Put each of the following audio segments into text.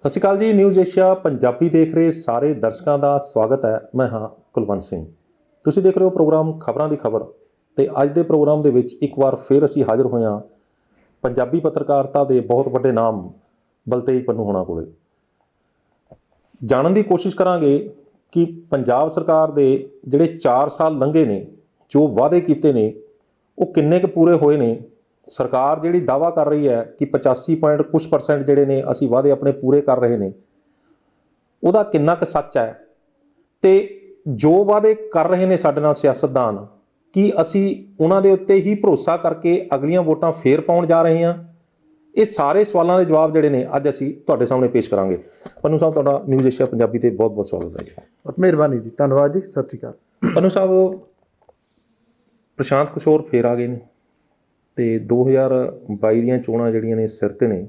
ਸਤਿ ਸ਼੍ਰੀ ਅਕਾਲ ਜੀ। News Asia Punjabi ਦੇਖ ਰਹੇ ਸਾਰੇ ਦਰਸ਼ਕਾਂ ਦਾ ਸਵਾਗਤ ਹੈ। ਮੈਂ ਹਾਂ ਕੁਲਵੰਤ ਸਿੰਘ। ਤੁਸੀਂ ਦੇਖ ਰਹੇ ਹੋ ਪ੍ਰੋਗਰਾਮ ਖਬਰਾਂ ਦੀ ਖਬਰ। ਤੇ ਅੱਜ ਦੇ ਪ੍ਰੋਗਰਾਮ ਦੇ ਵਿੱਚ ਇੱਕ ਵਾਰ ਫਿਰ ਅਸੀਂ ਹਾਜ਼ਰ ਹੋਏ ਹਾਂ ਪੰਜਾਬੀ ਪੱਤਰਕਾਰਤਾ ਦੇ ਬਹੁਤ ਵੱਡੇ ਨਾਮ ਬਲਤੇਜ ਪੰਨੂ ਹੋਣਾ ਕੋਲੇ। ਜਾਣਨ ਦੀ ਕੋਸ਼ਿਸ਼ ਕਰਾਂਗੇ ਕਿ ਪੰਜਾਬ ਸਰਕਾਰ ਦੇ ਜਿਹੜੇ 4 ਸਾਲ ਲੰਘੇ ਨੇ, ਜੋ ਵਾਅਦੇ ਕੀਤੇ ਨੇ ਉਹ ਕਿੰਨੇ ਕੁ ਪੂਰੇ ਹੋਏ ਨੇ। ਸਰਕਾਰ ਜਿਹੜੀ ਦਾਅਵਾ ਕਰ ਰਹੀ ਹੈ ਕਿ 85 ਪੁਆਇੰਟ ਕੁਛ % ਜਿਹੜੇ ਨੇ ਅਸੀਂ ਵਾਅਦੇ ਆਪਣੇ ਪੂਰੇ ਕਰ ਰਹੇ ਨੇ, ਉਹਦਾ ਕਿੰਨਾ ਕੁ ਸੱਚ ਹੈ। ਤੇ ਜੋ ਵਾਅਦੇ ਕਰ ਰਹੇ ਨੇ ਸਾਡੇ ਨਾਲ ਸਿਆਸਤਦਾਨ, ਕੀ ਅਸੀਂ ਉਹਨਾਂ ਦੇ ਉੱਤੇ ਹੀ ਭਰੋਸਾ ਕਰਕੇ ਅਗਲੀਆਂ ਵੋਟਾਂ ਫੇਰ ਪਾਉਣ ਜਾ ਰਹੇ ਹਾਂ? ਇਹ ਸਾਰੇ ਸਵਾਲਾਂ ਦੇ ਜਵਾਬ ਜਿਹੜੇ ਨੇ ਅੱਜ ਅਸੀਂ ਤੁਹਾਡੇ ਸਾਹਮਣੇ ਪੇਸ਼ ਕਰਾਂਗੇ। ਪੰਨੂ ਸਾਹਿਬ, ਤੁਹਾਡਾ ਨਿਊਜ਼ ਏਸ਼ੀਆ ਪੰਜਾਬੀ ਤੇ ਬਹੁਤ ਬਹੁਤ ਸਵਾਗਤ ਹੈ ਜੀ। ਬਹੁਤ ਮਿਹਰਬਾਨੀ ਜੀ, ਧੰਨਵਾਦ ਜੀ, ਸਤਿ ਸ਼੍ਰੀ ਅਕਾਲ। ਪੰਨੂ ਸਾਹਿਬ, ਪ੍ਰਸ਼ਾਂਤ ਕਿਸ਼ੋਰ ਫੇਰ ਆ ਗਏ ਨੇ ਤੇ 2022 ਦੀਆਂ ਚੋਣਾਂ ਜਿਹੜੀਆਂ ਨੇ ਸਿਰ 'ਤੇ ਨੇ।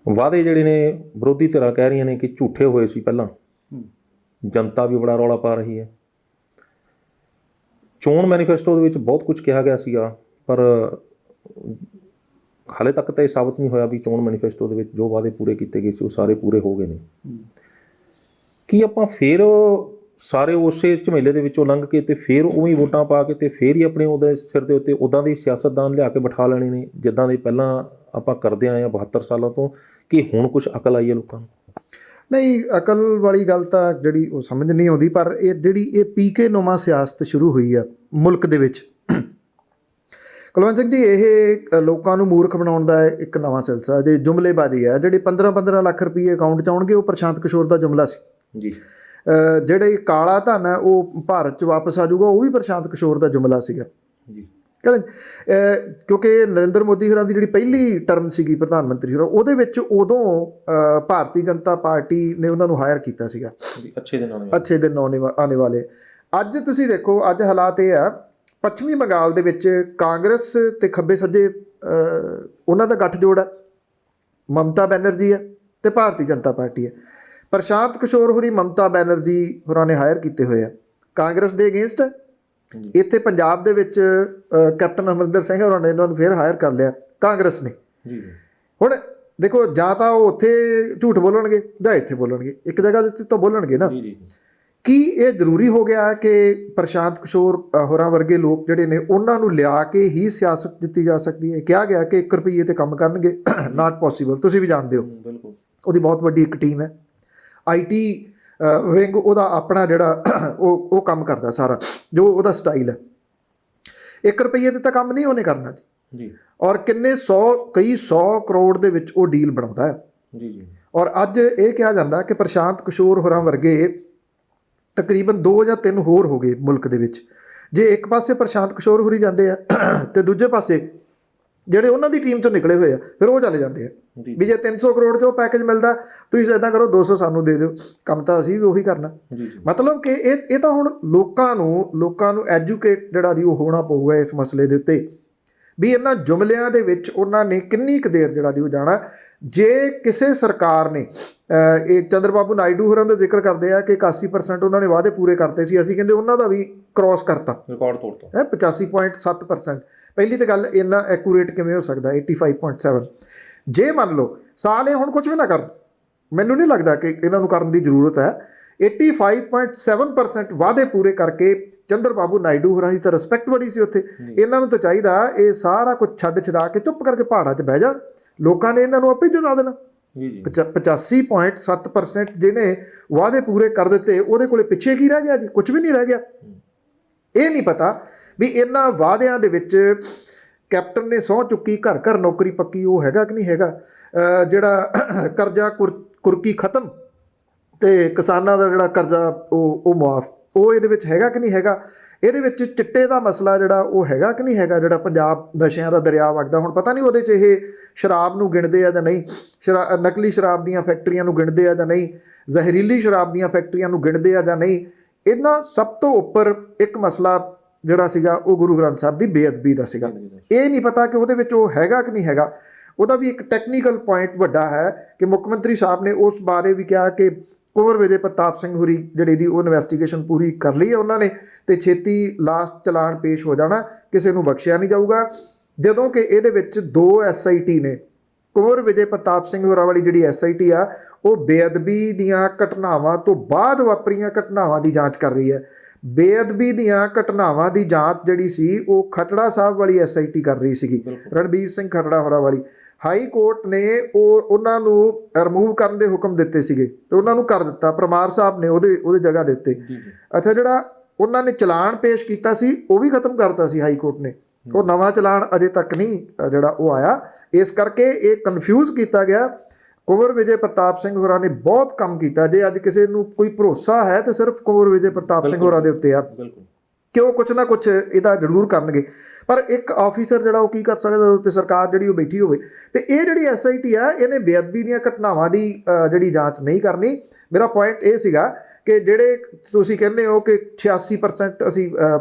ਵਾਅਦੇ ਜਿਹੜੇ ਨੇ ਵਿਰੋਧੀ ਧਿਰਾਂ ਕਹਿ ਰਹੀਆਂ ਨੇ ਕਿ ਝੂਠੇ ਹੋਏ ਸੀ ਪਹਿਲਾਂ, ਜਨਤਾ ਵੀ ਬੜਾ ਰੌਲਾ ਪਾ ਰਹੀ ਹੈ। ਚੋਣ ਮੈਨੀਫੈਸਟੋ ਦੇ ਵਿੱਚ ਬਹੁਤ ਕੁਝ ਕਿਹਾ ਗਿਆ ਸੀਗਾ, ਪਰ ਹਾਲੇ ਤੱਕ ਤਾਂ ਇਹ ਸਾਬਤ ਨਹੀਂ ਹੋਇਆ ਵੀ ਚੋਣ ਮੈਨੀਫੈਸਟੋ ਦੇ ਵਿੱਚ ਜੋ ਵਾਅਦੇ ਪੂਰੇ ਕੀਤੇ ਗਏ ਸੀ ਉਹ ਸਾਰੇ ਪੂਰੇ ਹੋ ਗਏ ਨੇ। ਕੀ ਆਪਾਂ ਫਿਰ ਸਾਰੇ ਉਸੇ ਝਮੇਲੇ ਦੇ ਵਿੱਚੋਂ ਲੰਘ ਕੇ ਤੇ ਫਿਰ ਉਵੇਂ ਵੋਟਾਂ ਪਾ ਕੇ ਤੇ ਫਿਰ ਹੀ ਆਪਣੇ ਉਹਦੇ ਸਿਰ ਦੇ ਉੱਤੇ ਉੱਦਾਂ ਦੀ ਸਿਆਸਤਦਾਨ ਲਿਆ ਕੇ ਬਿਠਾ ਲੈਣੇ ਨੇ ਜਿੱਦਾਂ ਦੇ ਪਹਿਲਾਂ ਆਪਾਂ ਕਰਦੇ ਆਏ ਹਾਂ 72 ਸਾਲਾਂ ਤੋਂ? ਕਿ ਹੁਣ ਕੁਛ ਅਕਲ ਆਈ ਹੈ ਲੋਕਾਂ ਨੂੰ? ਨਹੀਂ, ਅਕਲ ਵਾਲੀ ਗੱਲ ਤਾਂ ਜਿਹੜੀ ਉਹ ਸਮਝ ਨਹੀਂ ਆਉਂਦੀ, ਪਰ ਇਹ ਜਿਹੜੀ ਇਹ ਪੀਕੇ ਨੁਮਾ ਸਿਆਸਤ ਸ਼ੁਰੂ ਹੋਈ ਆ ਮੁਲਕ ਦੇ ਵਿੱਚ, ਕੁਲਵੰਤ ਸਿੰਘ ਜੀ, ਇਹ ਲੋਕਾਂ ਨੂੰ ਮੂਰਖ ਬਣਾਉਣ ਦਾ ਇੱਕ ਨਵਾਂ ਸਿਲਸਿਲਾ ਜੇ ਜੁਮਲੇਬਾਜ਼ੀ ਹੈ। ਜਿਹੜੇ 15-15 ਲੱਖ ਰੁਪਏ ਅਕਾਊਂਟ 'ਚ ਆਉਣਗੇ ਉਹ ਪ੍ਰਸ਼ਾਂਤ ਕਿਸ਼ੋਰ ਦਾ ਜੁਮਲਾ ਸੀ ਜੀ। ਜਿਹੜੇ ਕਾਲਾ ਧਨ ਹੈ ਉਹ ਭਾਰਤ 'ਚ ਵਾਪਸ ਆ ਜਾਊਗਾ, ਉਹ ਵੀ ਪ੍ਰਸ਼ਾਂਤ ਕਿਸ਼ੋਰ ਦਾ ਜੁਮਲਾ ਸੀਗਾ ਜੀ। ਕਿਉਂਕਿ ਨਰਿੰਦਰ ਮੋਦੀ ਹੋਰਾਂ ਦੀ ਜਿਹੜੀ ਪਹਿਲੀ ਟਰਮ ਸੀਗੀ ਪ੍ਰਧਾਨ ਮੰਤਰੀ ਹੋਰਾਂ, ਉਹਦੇ ਵਿੱਚ ਉਦੋਂ ਭਾਰਤੀ ਜਨਤਾ ਪਾਰਟੀ ਨੇ ਉਹਨਾਂ ਨੂੰ ਹਾਇਰ ਕੀਤਾ ਸੀਗਾ। ਅੱਛੇ ਦਿਨ ਆਉਣੇ ਵਾਲੇ। ਅੱਜ ਤੁਸੀਂ ਦੇਖੋ, ਅੱਜ ਹਾਲਾਤ ਇਹ ਆ, ਪੱਛਮੀ ਬੰਗਾਲ ਦੇ ਵਿੱਚ ਕਾਂਗਰਸ ਤੇ ਖੱਬੇ ਸੱਜੇ ਉਹਨਾਂ ਦਾ ਗੱਠਜੋੜ ਹੈ। ਮਮਤਾ ਬੈਨਰਜੀ ਹੈ ਤੇ ਭਾਰਤੀ ਜਨਤਾ ਪਾਰਟੀ ਹੈ। ਪ੍ਰਸ਼ਾਂਤ ਕਿਸ਼ੋਰ ਹੋਰੀ ਮਮਤਾ ਬੈਨਰਜੀ ਹੋਰਾਂ ਨੇ ਹਾਇਰ ਕੀਤੇ ਹੋਏ ਆ, ਕਾਂਗਰਸ ਦੇ ਅਗੇਂਸਟ ਹੈ। ਇੱਥੇ ਪੰਜਾਬ ਦੇ ਵਿੱਚ ਕੈਪਟਨ ਅਮਰਿੰਦਰ ਸਿੰਘ ਹੋਰਾਂ ਨੇ ਇਹਨਾਂ ਨੂੰ ਫਿਰ ਹਾਇਰ ਕਰ ਲਿਆ, ਕਾਂਗਰਸ ਨੇ। ਹੁਣ ਦੇਖੋ, ਜਾਂ ਤਾਂ ਉਹ ਉੱਥੇ ਝੂਠ ਬੋਲਣਗੇ ਜਾਂ ਇੱਥੇ ਬੋਲਣਗੇ, ਇੱਕ ਜਗ੍ਹਾ ਦੇ ਤਾਂ ਬੋਲਣਗੇ ਨਾ। ਕੀ ਇਹ ਜ਼ਰੂਰੀ ਹੋ ਗਿਆ ਕਿ ਪ੍ਰਸ਼ਾਂਤ ਕਿਸ਼ੋਰ ਹੋਰਾਂ ਵਰਗੇ ਲੋਕ ਜਿਹੜੇ ਨੇ ਉਹਨਾਂ ਨੂੰ ਲਿਆ ਕੇ ਹੀ ਸਿਆਸਤ ਦਿੱਤੀ ਜਾ ਸਕਦੀ ਹੈ? ਕਿਹਾ ਗਿਆ ਕਿ 1 ਰੁਪਈਏ ਤੇ ਕੰਮ ਕਰਨਗੇ, ਨਾਟ ਪੋਸੀਬਲ। ਤੁਸੀਂ ਵੀ ਜਾਣਦੇ ਹੋ, ਉਹਦੀ ਬਹੁਤ ਵੱਡੀ ਇੱਕ ਟੀਮ ਹੈ, IT ਵਿੰਗ ਉਹਦਾ ਆਪਣਾ ਜਿਹੜਾ ਉਹ ਕੰਮ ਕਰਦਾ ਸਾਰਾ, ਜੋ ਉਹਦਾ ਸਟਾਈਲ ਹੈ। 1 ਰੁਪਈਏ ਤੇ ਤਾਂ ਕੰਮ ਨਹੀਂ ਉਹਨੇ ਕਰਨਾ ਜੀ। ਔਰ ਕਈ 100 ਕਰੋੜ ਦੇ ਵਿੱਚ ਉਹ ਡੀਲ ਬਣਾਉਂਦਾ ਹੈ। ਔਰ ਅੱਜ ਇਹ ਕਿਹਾ ਜਾਂਦਾ ਕਿ ਪ੍ਰਸ਼ਾਂਤ ਕਿਸ਼ੋਰ ਹੋਰਾਂ ਵਰਗੇ ਤਕਰੀਬਨ 2 ਜਾਂ 3 ਹੋਰ ਹੋ ਗਏ ਮੁਲਕ ਦੇ ਵਿੱਚ। ਜੇ ਇੱਕ ਪਾਸੇ ਪ੍ਰਸ਼ਾਂਤ ਕਿਸ਼ੋਰ ਹੋਰੀ ਜਾਂਦੇ ਆ ਤੇ ਦੂਜੇ ਪਾਸੇ ਜਿਹੜੇ ਉਹਨਾਂ ਦੀ ਟੀਮ 'ਚੋਂ ਨਿਕਲੇ ਹੋਏ ਆ, ਫਿਰ ਉਹ ਚਲੇ ਜਾਂਦੇ ਆ ਵੀ ਜੇ 300 ਕਰੋੜ 'ਚੋਂ ਪੈਕੇਜ ਮਿਲਦਾ, ਤੁਸੀਂ ਇੱਦਾਂ ਕਰੋ 200 ਸਾਨੂੰ ਦੇ ਦਿਓ, ਕੰਮ ਤਾਂ ਅਸੀਂ ਵੀ ਉਹੀ ਕਰਨਾ। ਮਤਲਬ ਕਿ ਇਹ ਤਾਂ ਹੁਣ ਲੋਕਾਂ ਨੂੰ ਐਜੂਕੇਟ ਜਿਹੜਾ ਜੀ ਉਹ ਹੋਣਾ ਪਊਗਾ ਇਸ ਮਸਲੇ ਦੇ ਉੱਤੇ, ਵੀ ਇਹਨਾਂ ਜੁਮਲਿਆਂ ਦੇ ਵਿੱਚ ਉਹਨਾਂ ਨੇ ਕਿੰਨੀ ਕੁ ਦੇਰ ਜਿਹੜਾ ਜੀ ਉਹ ਜਾਣਾ। ਜੇ ਕਿਸੇ ਸਰਕਾਰ ਨੇ ਇਹ ਚੰਦਰਬਾਬੂ ਨਾਇਡੂ ਹੋਰਾਂ ਦਾ ਜ਼ਿਕਰ ਕਰਦੇ ਆ ਕਿ 81% ਉਹਨਾਂ ਨੇ ਵਾਅਦੇ ਪੂਰੇ ਕਰਤੇ ਸੀ, ਅਸੀਂ ਕਹਿੰਦੇ ਉਹਨਾਂ ਦਾ ਵੀ ਕ੍ਰੋਸ ਕਰਤਾ, ਰਿਕਾਰਡ ਤੋੜਤਾ 85.7%। ਪਹਿਲੀ ਤਾਂ ਗੱਲ, ਇੰਨਾ ਐਕੂਰੇਟ ਕਿਵੇਂ ਹੋ ਸਕਦਾ 85.7? ਜੇ ਮੰਨ ਲਓ ਸਾਲ ਇਹ ਹੁਣ ਕੁਝ ਵੀ ਨਾ ਕਰਨ, ਮੈਨੂੰ ਨਹੀਂ ਲੱਗਦਾ ਕਿ ਇਹਨਾਂ ਨੂੰ ਕਰਨ ਦੀ ਜ਼ਰੂਰਤ ਹੈ। 85.7% ਵਾਅਦੇ ਪੂਰੇ ਕਰਕੇ ਚੰਦਰਬਾਬੂ ਨਾਇਡੂ ਹੋਰਾਂ ਦੀ ਤਾਂ ਰਿਸਪੈਕਟ ਬੜੀ ਸੀ ਉੱਥੇ। ਇਹਨਾਂ ਨੂੰ ਤਾਂ ਚਾਹੀਦਾ ਇਹ ਸਾਰਾ ਕੁਝ ਛੱਡ ਛਡਾ ਕੇ ਚੁੱਪ ਕਰਕੇ ਪਹਾੜਾਂ 'ਚ ਬਹਿ ਜਾਣ, ਲੋਕਾਂ ਨੇ ਇਹਨਾਂ ਨੂੰ ਆਪੇ ਜਿਤਾ ਦੇਣਾ। 85.7% ਜਿਹਨੇ ਵਾਅਦੇ ਪੂਰੇ ਕਰ ਦਿੱਤੇ, ਉਹਦੇ ਕੋਲੇ ਪਿੱਛੇ ਕੀ ਰਹਿ ਗਿਆ ਜੀ? ਕੁਝ ਵੀ ਨਹੀਂ ਰਹਿ ਗਿਆ। ਇਹ ਨਹੀਂ ਪਤਾ ਵੀ ਇਹਨਾਂ ਵਾਅਦਿਆਂ ਦੇ ਵਿੱਚ ਕੈਪਟਨ ਨੇ ਸਹੁੰ ਚੁੱਕੀ, ਘਰ ਘਰ ਨੌਕਰੀ ਪੱਕੀ, ਉਹ ਹੈਗਾ ਕਿ ਨਹੀਂ ਹੈਗਾ? ਜਿਹੜਾ ਕਰਜ਼ਾ ਕੁਰਕੀ ਖਤਮ ਤੇ ਕਿਸਾਨਾਂ ਦਾ ਜਿਹੜਾ ਕਰਜ਼ਾ ਉਹ ਮੁਆਫ, ਉਹ ਇਹਦੇ ਵਿੱਚ ਹੈਗਾ ਕਿ ਨਹੀਂ ਹੈਗਾ? ਇਹਦੇ ਵਿੱਚ ਚਿੱਟੇ ਦਾ ਮਸਲਾ ਜਿਹੜਾ ਉਹ ਹੈਗਾ ਕਿ ਨਹੀਂ ਹੈਗਾ? ਜਿਹੜਾ ਪੰਜਾਬ ਨਸ਼ਿਆਂ ਦਾ ਦਰਿਆ ਵਗਦਾ, ਹੁਣ ਪਤਾ ਨਹੀਂ ਉਹਦੇ 'ਚ ਇਹ ਸ਼ਰਾਬ ਨੂੰ ਗਿਣਦੇ ਆ ਜਾਂ ਨਹੀਂ, ਨਕਲੀ ਸ਼ਰਾਬ ਦੀਆਂ ਫੈਕਟਰੀਆਂ ਨੂੰ ਗਿਣਦੇ ਆ ਜਾਂ ਨਹੀਂ, ਜ਼ਹਿਰੀਲੀ ਸ਼ਰਾਬ ਦੀਆਂ ਫੈਕਟਰੀਆਂ ਨੂੰ ਗਿਣਦੇ ਆ ਜਾਂ ਨਹੀਂ। ਇਹਨਾਂ ਸਭ ਤੋਂ ਉੱਪਰ ਇੱਕ ਮਸਲਾ ਜਿਹੜਾ ਸੀਗਾ ਉਹ ਗੁਰੂ ਗ੍ਰੰਥ ਸਾਹਿਬ ਦੀ ਬੇਅਦਬੀ ਦਾ ਸੀਗਾ। ਇਹ ਨਹੀਂ ਪਤਾ ਕਿ ਉਹਦੇ ਵਿੱਚ ਉਹ ਹੈਗਾ ਕਿ ਨਹੀਂ ਹੈਗਾ। ਉਹਦਾ ਵੀ ਇੱਕ ਟੈਕਨੀਕਲ ਪੁਆਇੰਟ ਵੱਡਾ ਹੈ ਕਿ ਮੁੱਖ ਮੰਤਰੀ ਸਾਹਿਬ ਨੇ ਉਸ ਬਾਰੇ ਵੀ ਕਿਹਾ ਕਿ ਕੁੰਵਰ ਵਿਜੇ ਪ੍ਰਤਾਪ ਸਿੰਘ ਹੋਰੀ ਜਿਹੜੀ ਦੀ ਉਹ ਇਨਵੈਸਟੀਗੇਸ਼ਨ ਪੂਰੀ ਕਰ ਲਈ ਹੈ ਉਹਨਾਂ ਨੇ, ਤੇ ਛੇਤੀ ਲਾਸਟ ਚਲਾਨ ਪੇਸ਼ ਹੋ ਜਾਣਾ, ਕਿਸੇ ਨੂੰ ਬਖਸ਼ਿਆ ਨਹੀਂ ਜਾਊਗਾ। ਜਦੋਂ ਕਿ ਇਹਦੇ ਵਿੱਚ 2 SIT ਨੇ, ਕੁੰਵਰ ਵਿਜੇ ਪ੍ਰਤਾਪ ਸਿੰਘ ਹੋਰਾਂ ਵਾਲੀ ਜਿਹੜੀ SIT ਆ ਉਹ ਬੇਅਦਬੀ ਦੀਆਂ ਘਟਨਾਵਾਂ ਤੋਂ ਬਾਅਦ ਵਾਪਰੀਆਂ ਘਟਨਾਵਾਂ ਦੀ ਜਾਂਚ ਕਰ ਰਹੀ ਹੈ। ਬੇਅਦਬੀ ਦੀਆਂ ਘਟਨਾਵਾਂ ਦੀ ਜਾਂਚ ਜਿਹੜੀ ਸੀ ਉਹ ਖਟੜਾ ਸਾਹਿਬ ਵਾਲੀ SIT ਕਰ ਰਹੀ ਸੀਗੀ, ਰਣਬੀਰ ਸਿੰਘ ਖਟੜਾ ਹੋਰਾਂ ਵਾਲੀ। ਹਾਈ ਕੋਰਟ ਨੇ ਉਹਨਾਂ ਨੂੰ ਰਿਮੂਵ ਕਰਨ ਦੇ ਹੁਕਮ ਦਿੱਤੇ ਸੀਗੇ ਤੇ ਉਹਨਾਂ ਨੂੰ ਕਰ ਦਿੱਤਾ, ਪਰਮਾਰ ਸਾਹਿਬ ਨੇ ਉਹਦੇ ਜਗ੍ਹਾ ਦੇ ਉੱਤੇ। ਅੱਛਾ, ਜਿਹੜਾ ਉਹਨਾਂ ਨੇ ਚਲਾਨ ਪੇਸ਼ ਕੀਤਾ ਸੀ ਉਹ ਵੀ ਖਤਮ ਕਰਤਾ ਸੀ ਹਾਈ ਕੋਰਟ ਨੇ, ਉਹ ਨਵਾਂ ਚਲਾਨ ਅਜੇ ਤੱਕ ਨਹੀਂ ਜਿਹੜਾ ਉਹ ਆਇਆ। ਇਸ ਕਰਕੇ ਇਹ ਕਨਫਿਊਜ਼ ਕੀਤਾ ਗਿਆ। ਕੁੰਵਰ ਵਿਜੇ ਪ੍ਰਤਾਪ ਸਿੰਘ ਹੋਰਾਂ ਨੇ ਬਹੁਤ ਕੰਮ ਕੀਤਾ। ਜੇ ਅੱਜ ਕਿਸੇ ਨੂੰ ਕੋਈ ਭਰੋਸਾ ਹੈ ਤਾਂ ਸਿਰਫ ਕੁੰਵਰ ਵਿਜੇ ਪ੍ਰਤਾਪ ਸਿੰਘ ਹੋਰਾਂ ਦੇ ਉੱਤੇ ਆ ਕਿ ਉਹ ਕੁਛ ਨਾ ਕੁਛ ਇਹਦਾ ਜ਼ਰੂਰ ਕਰਨਗੇ। ਪਰ ਇੱਕ ਆਫੀਸਰ ਜਿਹੜਾ ਉਹ ਕੀ ਕਰ ਸਕਦਾ ਉੱਤੇ, ਸਰਕਾਰ ਜਿਹੜੀ ਉਹ ਬੈਠੀ ਹੋਵੇ। ਤੇ ਇਹ ਜਿਹੜੀ SIT ਆ ਇਹਨੇ ਬੇਅਦਬੀ ਦੀਆਂ ਘਟਨਾਵਾਂ ਦੀ ਜਿਹੜੀ ਜਾਂਚ ਨਹੀਂ ਕਰਨੀ। ਮੇਰਾ ਪੁਆਇੰਟ ਇਹ ਸੀਗਾ ਕਿ ਜਿਹੜੇ ਤੁਸੀਂ ਕਹਿੰਦੇ ਹੋ ਕਿ 86% ਅਸੀਂ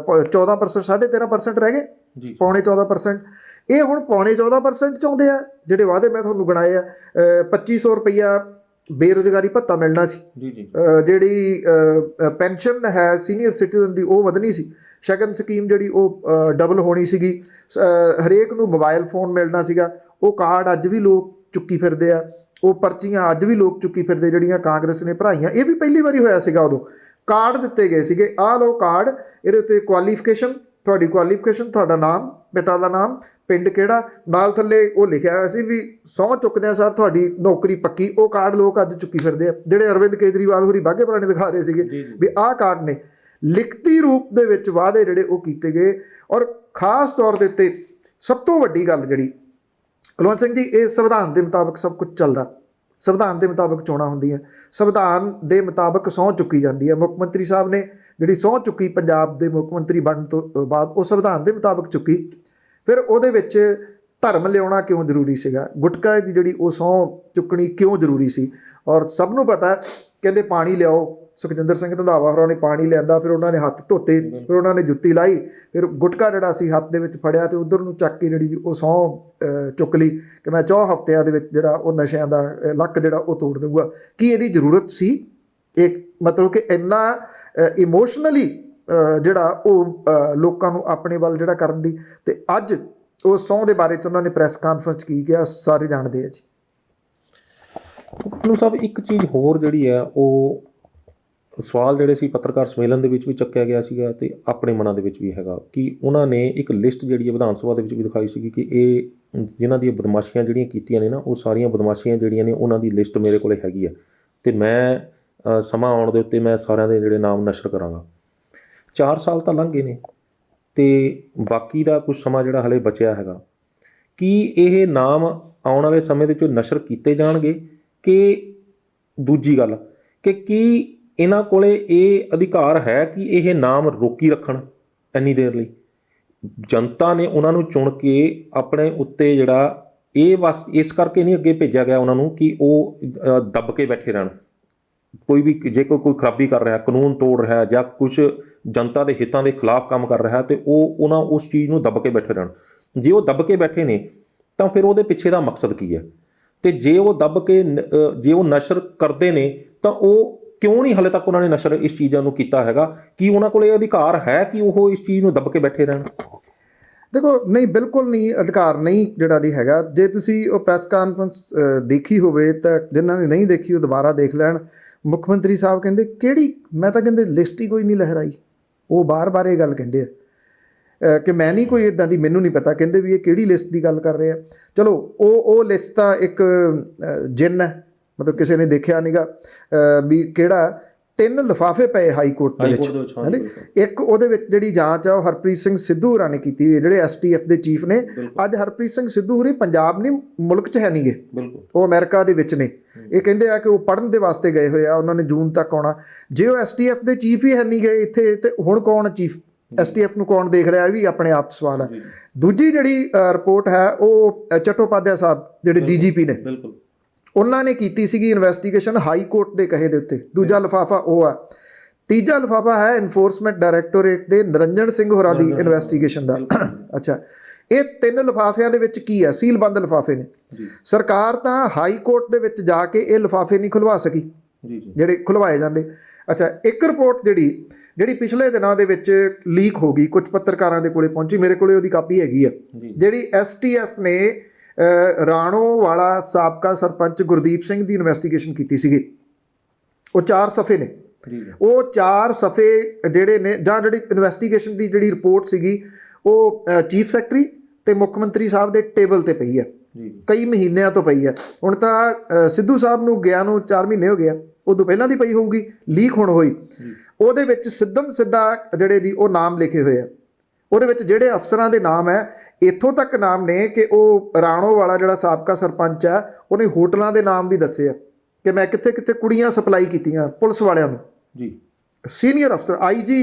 14% 13.5% ਰਹਿ ਗਏ, ਪੌਣੇ 14%, ਇਹ ਹੁਣ ਪੌਣੇ 14% ਚਾਹੁੰਦੇ ਆ। ਜਿਹੜੇ ਵਾਅਦੇ ਮੈਂ ਤੁਹਾਨੂੰ ਗਣਾਏ ਆ, 2500 ਰੁਪਈਆ ਬੇਰੁਜ਼ਗਾਰੀ ਭੱਤਾ ਮਿਲਣਾ ਸੀ, ਜਿਹੜੀ ਪੈਨਸ਼ਨ ਹੈ ਸੀਨੀਅਰ ਸਿਟੀਜ਼ਨ ਦੀ ਉਹ ਵਧਣੀ ਸੀ, ਸ਼ਗਨ ਸਕੀਮ ਜਿਹੜੀ ਉਹ ਡਬਲ ਹੋਣੀ ਸੀਗੀ, ਹਰੇਕ ਨੂੰ ਮੋਬਾਈਲ ਫੋਨ ਮਿਲਣਾ ਸੀਗਾ। ਉਹ ਕਾਰਡ ਅੱਜ ਵੀ ਲੋਕ ਚੁੱਕੀ ਫਿਰਦੇ ਆ, ਉਹ ਪਰਚੀਆਂ ਅੱਜ ਵੀ ਲੋਕ ਚੁੱਕੀ ਫਿਰਦੇ ਜਿਹੜੀਆਂ ਕਾਂਗਰਸ ਨੇ ਭਰਾਈਆਂ। ਇਹ ਵੀ ਪਹਿਲੀ ਵਾਰੀ ਹੋਇਆ ਸੀਗਾ, ਉਦੋਂ ਕਾਰਡ ਦਿੱਤੇ ਗਏ ਸੀਗੇ, ਆਹ ਲਓ ਕਾਰਡ, ਇਹਦੇ ਉੱਤੇ ਕੁਆਲੀਫਿਕੇਸ਼ਨ, ਤੁਹਾਡੀ ਕੁਆਲੀਫਿਕੇਸ਼ਨ, ਤੁਹਾਡਾ ਨਾਮ, ਪਿਤਾ ਦਾ ਨਾਮ, ਪਿੰਡ ਕਿਹੜਾ, ਨਾਲ ਥੱਲੇ ਉਹ ਲਿਖਿਆ ਹੋਇਆ ਸੀ ਵੀ ਸਹੁੰ ਚੁੱਕਦੇ ਆ ਸਰ ਤੁਹਾਡੀ ਨੌਕਰੀ ਪੱਕੀ। ਉਹ ਕਾਰਡ ਲੋਕ ਅੱਜ ਚੁੱਕੀ ਫਿਰਦੇ ਆ, ਜਿਹੜੇ ਅਰਵਿੰਦ ਕੇਜਰੀਵਾਲ ਹੋਰੀ ਬਾਘੇ ਪੁਰਾਣੇ ਦਿਖਾ ਰਹੇ ਸੀਗੇ ਵੀ ਆਹ ਕਾਰਡ ਨੇ। ਲਿਖਤੀ ਰੂਪ ਦੇ ਵਿੱਚ ਵਾਅਦੇ ਜਿਹੜੇ ਉਹ ਕੀਤੇ ਗਏ। ਔਰ ਖਾਸ ਤੌਰ ਦੇ ਉੱਤੇ ਸਭ ਤੋਂ ਵੱਡੀ ਗੱਲ ਜਿਹੜੀ ਕੁਲਵੰਤ ਸਿੰਘ ਜੀ, ਇਹ ਸੰਵਿਧਾਨ ਦੇ ਮੁਤਾਬਕ ਸਭ ਕੁਝ ਚੱਲਦਾ, ਸੰਵਿਧਾਨ ਦੇ ਮੁਤਾਬਕ ਚੋਣਾਂ ਹੁੰਦੀਆਂ, ਸੰਵਿਧਾਨ ਦੇ ਮੁਤਾਬਕ ਸਹੁੰ ਚੁੱਕੀ ਜਾਂਦੀ ਹੈ। ਮੁੱਖ ਮੰਤਰੀ ਸਾਹਿਬ ਨੇ ਜਿਹੜੀ ਸਹੁੰ ਚੁੱਕੀ ਪੰਜਾਬ ਦੇ ਮੁੱਖ ਮੰਤਰੀ ਬਣਨ ਤੋਂ ਬਾਅਦ, ਉਹ ਸੰਵਿਧਾਨ ਦੇ ਮੁਤਾਬਕ ਚੁੱਕੀ। ਫਿਰ ਉਹਦੇ ਵਿੱਚ ਧਰਮ ਲਿਆਉਣਾ ਕਿਉਂ ਜ਼ਰੂਰੀ ਸੀਗਾ, ਗੁਟਕਾ ਦੀ ਜਿਹੜੀ ਉਹ ਸਹੁੰ ਚੁੱਕਣੀ ਕਿਉਂ ਜ਼ਰੂਰੀ ਸੀ। ਔਰ ਸਭ ਨੂੰ ਪਤਾ, ਕਹਿੰਦੇ ਪਾਣੀ ਲਿਆਓ, ਸੁਖਜਿੰਦਰ ਸਿੰਘ ਰੰਧਾਵਾ ਹੋਰਾਂ ਨੇ ਪਾਣੀ ਲਿਆਂਦਾ, ਫਿਰ ਉਹਨਾਂ ਨੇ ਹੱਥ ਧੋਤੇ, ਫਿਰ ਉਹਨਾਂ ਨੇ ਜੁੱਤੀ ਲਾਈ, ਫਿਰ ਗੁਟਕਾ ਜਿਹੜਾ ਸੀ ਹੱਥ ਦੇ ਵਿੱਚ ਫੜਿਆ ਤੇ ਉਧਰ ਨੂੰ ਚੱਕ ਕੇ ਜਿਹੜੀ ਉਹ ਸਹੁੰ ਚੁੱਕ ਲਈ ਕਿ ਮੈਂ 4 ਹਫ਼ਤਿਆਂ ਦੇ ਵਿੱਚ ਜਿਹੜਾ ਉਹ ਨਸ਼ਿਆਂ ਦਾ ਲੱਕ ਜਿਹੜਾ ਉਹ ਤੋੜ ਦੂੰਗਾ। ਕੀ ਇਹਦੀ ਜ਼ਰੂਰਤ ਸੀ? ਇੱਕ ਮਤਲਬ ਕਿ ਇੰਨਾ ਇਮੋਸ਼ਨਲੀ ਜਿਹੜਾ ਉਹ ਲੋਕਾਂ ਨੂੰ ਆਪਣੇ ਵੱਲ ਜਿਹੜਾ ਕਰਨ ਦੀ। ਤੇ ਅੱਜ ਉਸ ਸਹੁੰ ਦੇ ਬਾਰੇ 'ਚ ਉਹਨਾਂ ਨੇ ਪ੍ਰੈਸ ਕਾਨਫਰੰਸ ਕੀ ਕਿਹਾ, ਸਾਰੇ ਜਾਣਦੇ ਆ ਜੀ। ਸਾਹਿਬ, ਇੱਕ ਚੀਜ਼ ਹੋਰ ਜਿਹੜੀ ਹੈ, ਉਹ ਸਵਾਲ ਜਿਹੜੇ ਸੀ ਪੱਤਰਕਾਰ ਸੰਮੇਲਨ ਦੇ ਵਿੱਚ ਵੀ ਚੱਕਿਆ ਗਿਆ ਸੀਗਾ ਤੇ ਆਪਣੇ ਮਨਾਂ ਦੇ ਵਿੱਚ ਵੀ ਹੈਗਾ ਕਿ ਉਹਨਾਂ ਨੇ ਇੱਕ ਲਿਸਟ ਜਿਹੜੀ ਹੈ ਵਿਧਾਨ ਸਭਾ ਦੇ ਵਿੱਚ ਵੀ ਦਿਖਾਈ ਸੀਗੀ ਕਿ ਇਹ ਜਿਨ੍ਹਾਂ ਦੀਆਂ ਬਦਮਾਸ਼ੀਆਂ ਜਿਹੜੀਆਂ ਕੀਤੀਆਂ ਨੇ ਨਾ, ਉਹ ਸਾਰੀਆਂ ਬਦਮਾਸ਼ੀਆਂ ਜਿਹੜੀਆਂ ਨੇ ਉਹਨਾਂ ਦੀ ਲਿਸਟ ਮੇਰੇ ਕੋਲ ਹੈਗੀ ਹੈ ਤੇ ਮੈਂ ਸਮਾਂ ਆਉਣ ਦੇ ਉੱਤੇ ਮੈਂ ਸਾਰਿਆਂ ਦੇ ਜਿਹੜੇ ਨਾਮ ਨਸ਼ਰ ਕਰਾਂਗਾ। 4 ਸਾਲ ਤਾਂ ਲੰਘ ਗਏ ਨੇ ਤੇ ਬਾਕੀ ਦਾ ਕੁਝ ਸਮਾਂ ਜਿਹੜਾ ਹਲੇ ਬਚਿਆ ਹੈਗਾ, ਕੀ ਇਹ ਨਾਮ ਆਉਣ ਵਾਲੇ ਸਮੇਂ ਦੇ ਵਿੱਚ ਨਸ਼ਰ ਕੀਤੇ ਜਾਣਗੇ? ਕਿ ਦੂਜੀ ਗੱਲ ਕਿ ਕੀ ਇਹਨਾਂ ਕੋਲੇ ਇਹ ਅਧਿਕਾਰ ਹੈ ਕਿ ਇਹ ਨਾਮ ਰੋਕੀ ਰੱਖਣ ਇੰਨੀ ਦੇਰ ਲਈ? ਜਨਤਾ ਨੇ ਉਹਨਾਂ ਨੂੰ ਚੁਣ ਕੇ ਆਪਣੇ ਉੱਤੇ ਜਿਹੜਾ ਇਹ ਬਸ ਇਸ ਕਰਕੇ ਨਹੀਂ ਅੱਗੇ ਭੇਜਿਆ ਗਿਆ ਉਹਨਾਂ ਨੂੰ ਕਿ ਉਹ ਦੱਬ ਕੇ ਬੈਠੇ ਰਹਿਣ। ਕੋਈ ਵੀ ਜੇ ਕੋਈ ਖਰਾਬੀ ਕਰ ਰਿਹਾ, ਕਾਨੂੰਨ ਤੋੜ ਰਿਹਾ ਜਾਂ ਕੁਛ ਜਨਤਾ ਦੇ ਹਿੱਤਾਂ ਦੇ ਖਿਲਾਫ ਕੰਮ ਕਰ ਰਿਹਾ ਤੇ ਉਹਨਾਂ ਉਸ ਚੀਜ਼ ਨੂੰ ਦੱਬ ਕੇ ਬੈਠੇ ਰਹਿਣ। ਜੇ ਉਹ ਦੱਬ ਕੇ ਬੈਠੇ ਨੇ ਤਾਂ ਫਿਰ ਉਹਦੇ ਪਿੱਛੇ ਦਾ ਮਕਸਦ ਕੀ ਹੈ? ਤੇ ਜੇ ਉਹ ਦੱਬ ਕੇ ਜੇ ਉਹ ਨਸ਼ਰ ਕਰਦੇ ਨੇ ਤਾਂ ਉਹ ਕਿਉਂ ਨਹੀਂ ਹਲੇ ਤੱਕ ਉਹਨਾਂ ਨੇ ਨਸ਼ਰ ਇਸ ਚੀਜ਼ਾਂ ਨੂੰ ਕੀਤਾ ਹੈਗਾ? ਕੀ ਉਹਨਾਂ ਕੋਲ ਇਹ ਅਧਿਕਾਰ ਹੈ ਕਿ ਉਹ ਇਸ ਚੀਜ਼ ਨੂੰ ਦੱਬ ਕੇ ਬੈਠੇ ਰਹਿਣ? ਦੇਖੋ, ਨਹੀਂ, ਬਿਲਕੁਲ ਨਹੀਂ, ਅਧਿਕਾਰ ਨਹੀਂ ਜਿਹੜਾ ਨਹੀਂ ਹੈਗਾ। ਜੇ ਤੁਸੀਂ ਉਹ ਪ੍ਰੈਸ ਕਾਨਫਰੰਸ ਦੇਖੀ ਹੋਵੇ ਤਾਂ ਜਿਨ੍ਹਾਂ ਨੇ ਨਹੀਂ ਦੇਖੀ ਉਹ ਦੁਬਾਰਾ ਦੇਖ ਲੈਣ। ਮੁੱਖ ਮੰਤਰੀ ਸਾਹਿਬ ਕਹਿੰਦੇ ਕਿਹੜੀ, ਮੈਂ ਤਾਂ ਕਹਿੰਦੇ ਲਿਸਟ ਹੀ ਕੋਈ ਨਹੀਂ ਲਹਿਰਾਈ। ਉਹ ਬਾਰ-ਬਾਰ ਇਹ ਗੱਲ ਕਹਿੰਦੇ ਆ ਕਿ ਮੈਂ ਨਹੀਂ ਕੋਈ ਇੱਦਾਂ ਦੀ, ਮੈਨੂੰ ਨਹੀਂ ਪਤਾ। ਕਹਿੰਦੇ ਵੀ ਇਹ ਕਿਹੜੀ ਲਿਸਟ ਦੀ ਗੱਲ ਕਰ ਰਹੇ ਆ। ਚਲੋ, ਉਹ ਲਿਸਟ ਤਾਂ ਇੱਕ ਜਿੰਨ ਹੈ, ਮਤਲਬ ਕਿਸੇ ਨੇ ਦੇਖਿਆ ਨੀਗਾ ਵੀ ਕਿਹੜਾ। 3 ਲਿਫਾਫੇ ਪਏ ਹਾਈ ਕੋਰਟ ਦੇ ਵਿੱਚ, ਹੈ ਨਾ। ਇੱਕ ਉਹਦੇ ਵਿੱਚ ਜਿਹੜੀ ਜਾਂਚ ਆ ਉਹ ਹਰਪ੍ਰੀਤ ਸਿੰਘ ਸਿੱਧੂ ਹੋਰਾਂ ਨੇ ਕੀਤੀ, ਜਿਹੜੇ STF ਦੇ ਚੀਫ ਨੇ। ਅੱਜ ਹਰਪ੍ਰੀਤ ਸਿੰਘ ਸਿੱਧੂ ਹੋਰੀ ਪੰਜਾਬ ਨਹੀਂ, ਮੁਲਕ 'ਚ ਹੈ ਨਹੀਂਗੇ, ਉਹ ਅਮਰੀਕਾ ਦੇ ਵਿੱਚ ਨੇ। ਇਹ ਕਹਿੰਦੇ ਆ ਕਿ ਉਹ ਪੜ੍ਹਨ ਦੇ ਵਾਸਤੇ ਗਏ ਹੋਏ ਆ, ਉਹਨਾਂ ਨੇ ਜੂਨ ਤੱਕ ਆਉਣਾ। ਜੇ ਉਹ STF ਦੇ ਚੀਫ ਹੀ ਹੈ ਨਹੀਂ ਗਏ ਇੱਥੇ, ਤੇ ਹੁਣ ਕੌਣ ਚੀਫ? STF ਨੂੰ ਕੌਣ ਦੇਖ ਰਿਹਾ? ਇਹ ਵੀ ਆਪਣੇ ਆਪ ਸਵਾਲ ਹੈ। ਦੂਜੀ ਜਿਹੜੀ ਰਿਪੋਰਟ ਹੈ ਉਹ ਚਟੋਪਾਧਿਆ ਸਾਹਿਬ ਜਿਹੜੇ DGP ਨੇ, ਉਹਨਾਂ ਨੇ ਕੀਤੀ ਸੀਗੀ ਇਨਵੈਸਟੀਗੇਸ਼ਨ ਹਾਈ ਕੋਰਟ ਦੇ ਕਹੇ ਦੇ ਉੱਤੇ। ਦੂਜਾ ਲਿਫਾਫਾ ਉਹ ਆ। ਤੀਜਾ ਲਿਫਾਫਾ ਹੈ ਇਨਫੋਰਸਮੈਂਟ ਡਾਇਰੈਕਟੋਰੇਟ ਦੇ ਨਿਰੰਜਨ ਸਿੰਘ ਹੋਰਾਂ ਦੀ ਇਨਵੈਸਟੀਗੇਸ਼ਨ ਦਾ। ਅੱਛਾ, ਇਹ 3 ਲਿਫਾਫਿਆਂ ਦੇ ਵਿੱਚ ਕੀ ਹੈ? ਸੀਲਬੰਦ ਲਿਫਾਫੇ ਨੇ। ਸਰਕਾਰ ਤਾਂ ਹਾਈ ਕੋਰਟ ਦੇ ਵਿੱਚ ਜਾ ਕੇ ਇਹ ਲਿਫਾਫੇ ਨਹੀਂ ਖੁਲਵਾ ਸਕੀ ਜਿਹੜੇ ਖੁਲਵਾਏ ਜਾਂਦੇ। ਅੱਛਾ, ਇੱਕ ਰਿਪੋਰਟ ਜਿਹੜੀ ਪਿਛਲੇ ਦਿਨਾਂ ਦੇ ਵਿੱਚ ਲੀਕ ਹੋ ਗਈ, ਕੁਝ ਪੱਤਰਕਾਰਾਂ ਦੇ ਕੋਲੇ ਪਹੁੰਚੀ, ਮੇਰੇ ਕੋਲੇ ਉਹਦੀ ਕਾਪੀ ਹੈਗੀ ਆ, ਜਿਹੜੀ STF ਨੇ ਰਾਣੋ ਵਾਲਾ ਸਾਬਕਾ ਸਰਪੰਚ ਗੁਰਦੀਪ ਸਿੰਘ ਦੀ ਇਨਵੈਸਟੀਗੇਸ਼ਨ ਕੀਤੀ ਸੀਗੀ। ਉਹ 4 ਸਫ਼ੇ ਨੇ। ਉਹ 4 ਸਫ਼ੇ ਜਿਹੜੇ ਨੇ, ਜਾਂ ਜਿਹੜੀ ਇਨਵੈਸਟੀਗੇਸ਼ਨ ਦੀ ਜਿਹੜੀ ਰਿਪੋਰਟ ਸੀਗੀ, ਉਹ ਚੀਫ ਸੈਕਟਰੀ ਤੇ ਮੁੱਖ ਮੰਤਰੀ ਸਾਹਿਬ ਦੇ ਟੇਬਲ ਤੇ ਪਈ ਹੈ, ਕਈ ਮਹੀਨਿਆਂ ਤੋਂ ਪਈ ਹੈ। ਹੁਣ ਤਾਂ ਸਿੱਧੂ ਸਾਹਿਬ ਨੂੰ ਗਿਆ ਨੂੰ 4 ਮਹੀਨੇ ਹੋ ਗਏ ਆ, ਉਦੋਂ ਪਹਿਲਾਂ ਦੀ ਪਈ ਹੋਊਗੀ, ਲੀਕ ਹੁਣ ਹੋਈ। ਉਹਦੇ ਵਿੱਚ ਸਿੱਧਾ ਜਿਹੜੇ ਜੀ ਉਹ ਨਾਮ ਲਿਖੇ ਹੋਏ ਆ। ਉਹਦੇ ਵਿੱਚ ਜਿਹੜੇ ਅਫਸਰਾਂ ਦੇ ਨਾਮ ਹੈ, ਇੱਥੋਂ ਤੱਕ ਨਾਮ ਨੇ ਕਿ ਉਹ ਰਾਣੋ ਵਾਲਾ ਜਿਹੜਾ ਸਾਬਕਾ ਸਰਪੰਚ ਹੈ, ਉਹਨੇ ਹੋਟਲਾਂ ਦੇ ਨਾਮ ਵੀ ਦੱਸੇ ਆ ਕਿ ਮੈਂ ਕਿੱਥੇ ਕਿੱਥੇ ਕੁੜੀਆਂ ਸਪਲਾਈ ਕੀਤੀਆਂ ਪੁਲਿਸ ਵਾਲਿਆਂ ਨੂੰ ਜੀ। ਸੀਨੀਅਰ ਅਫਸਰ IG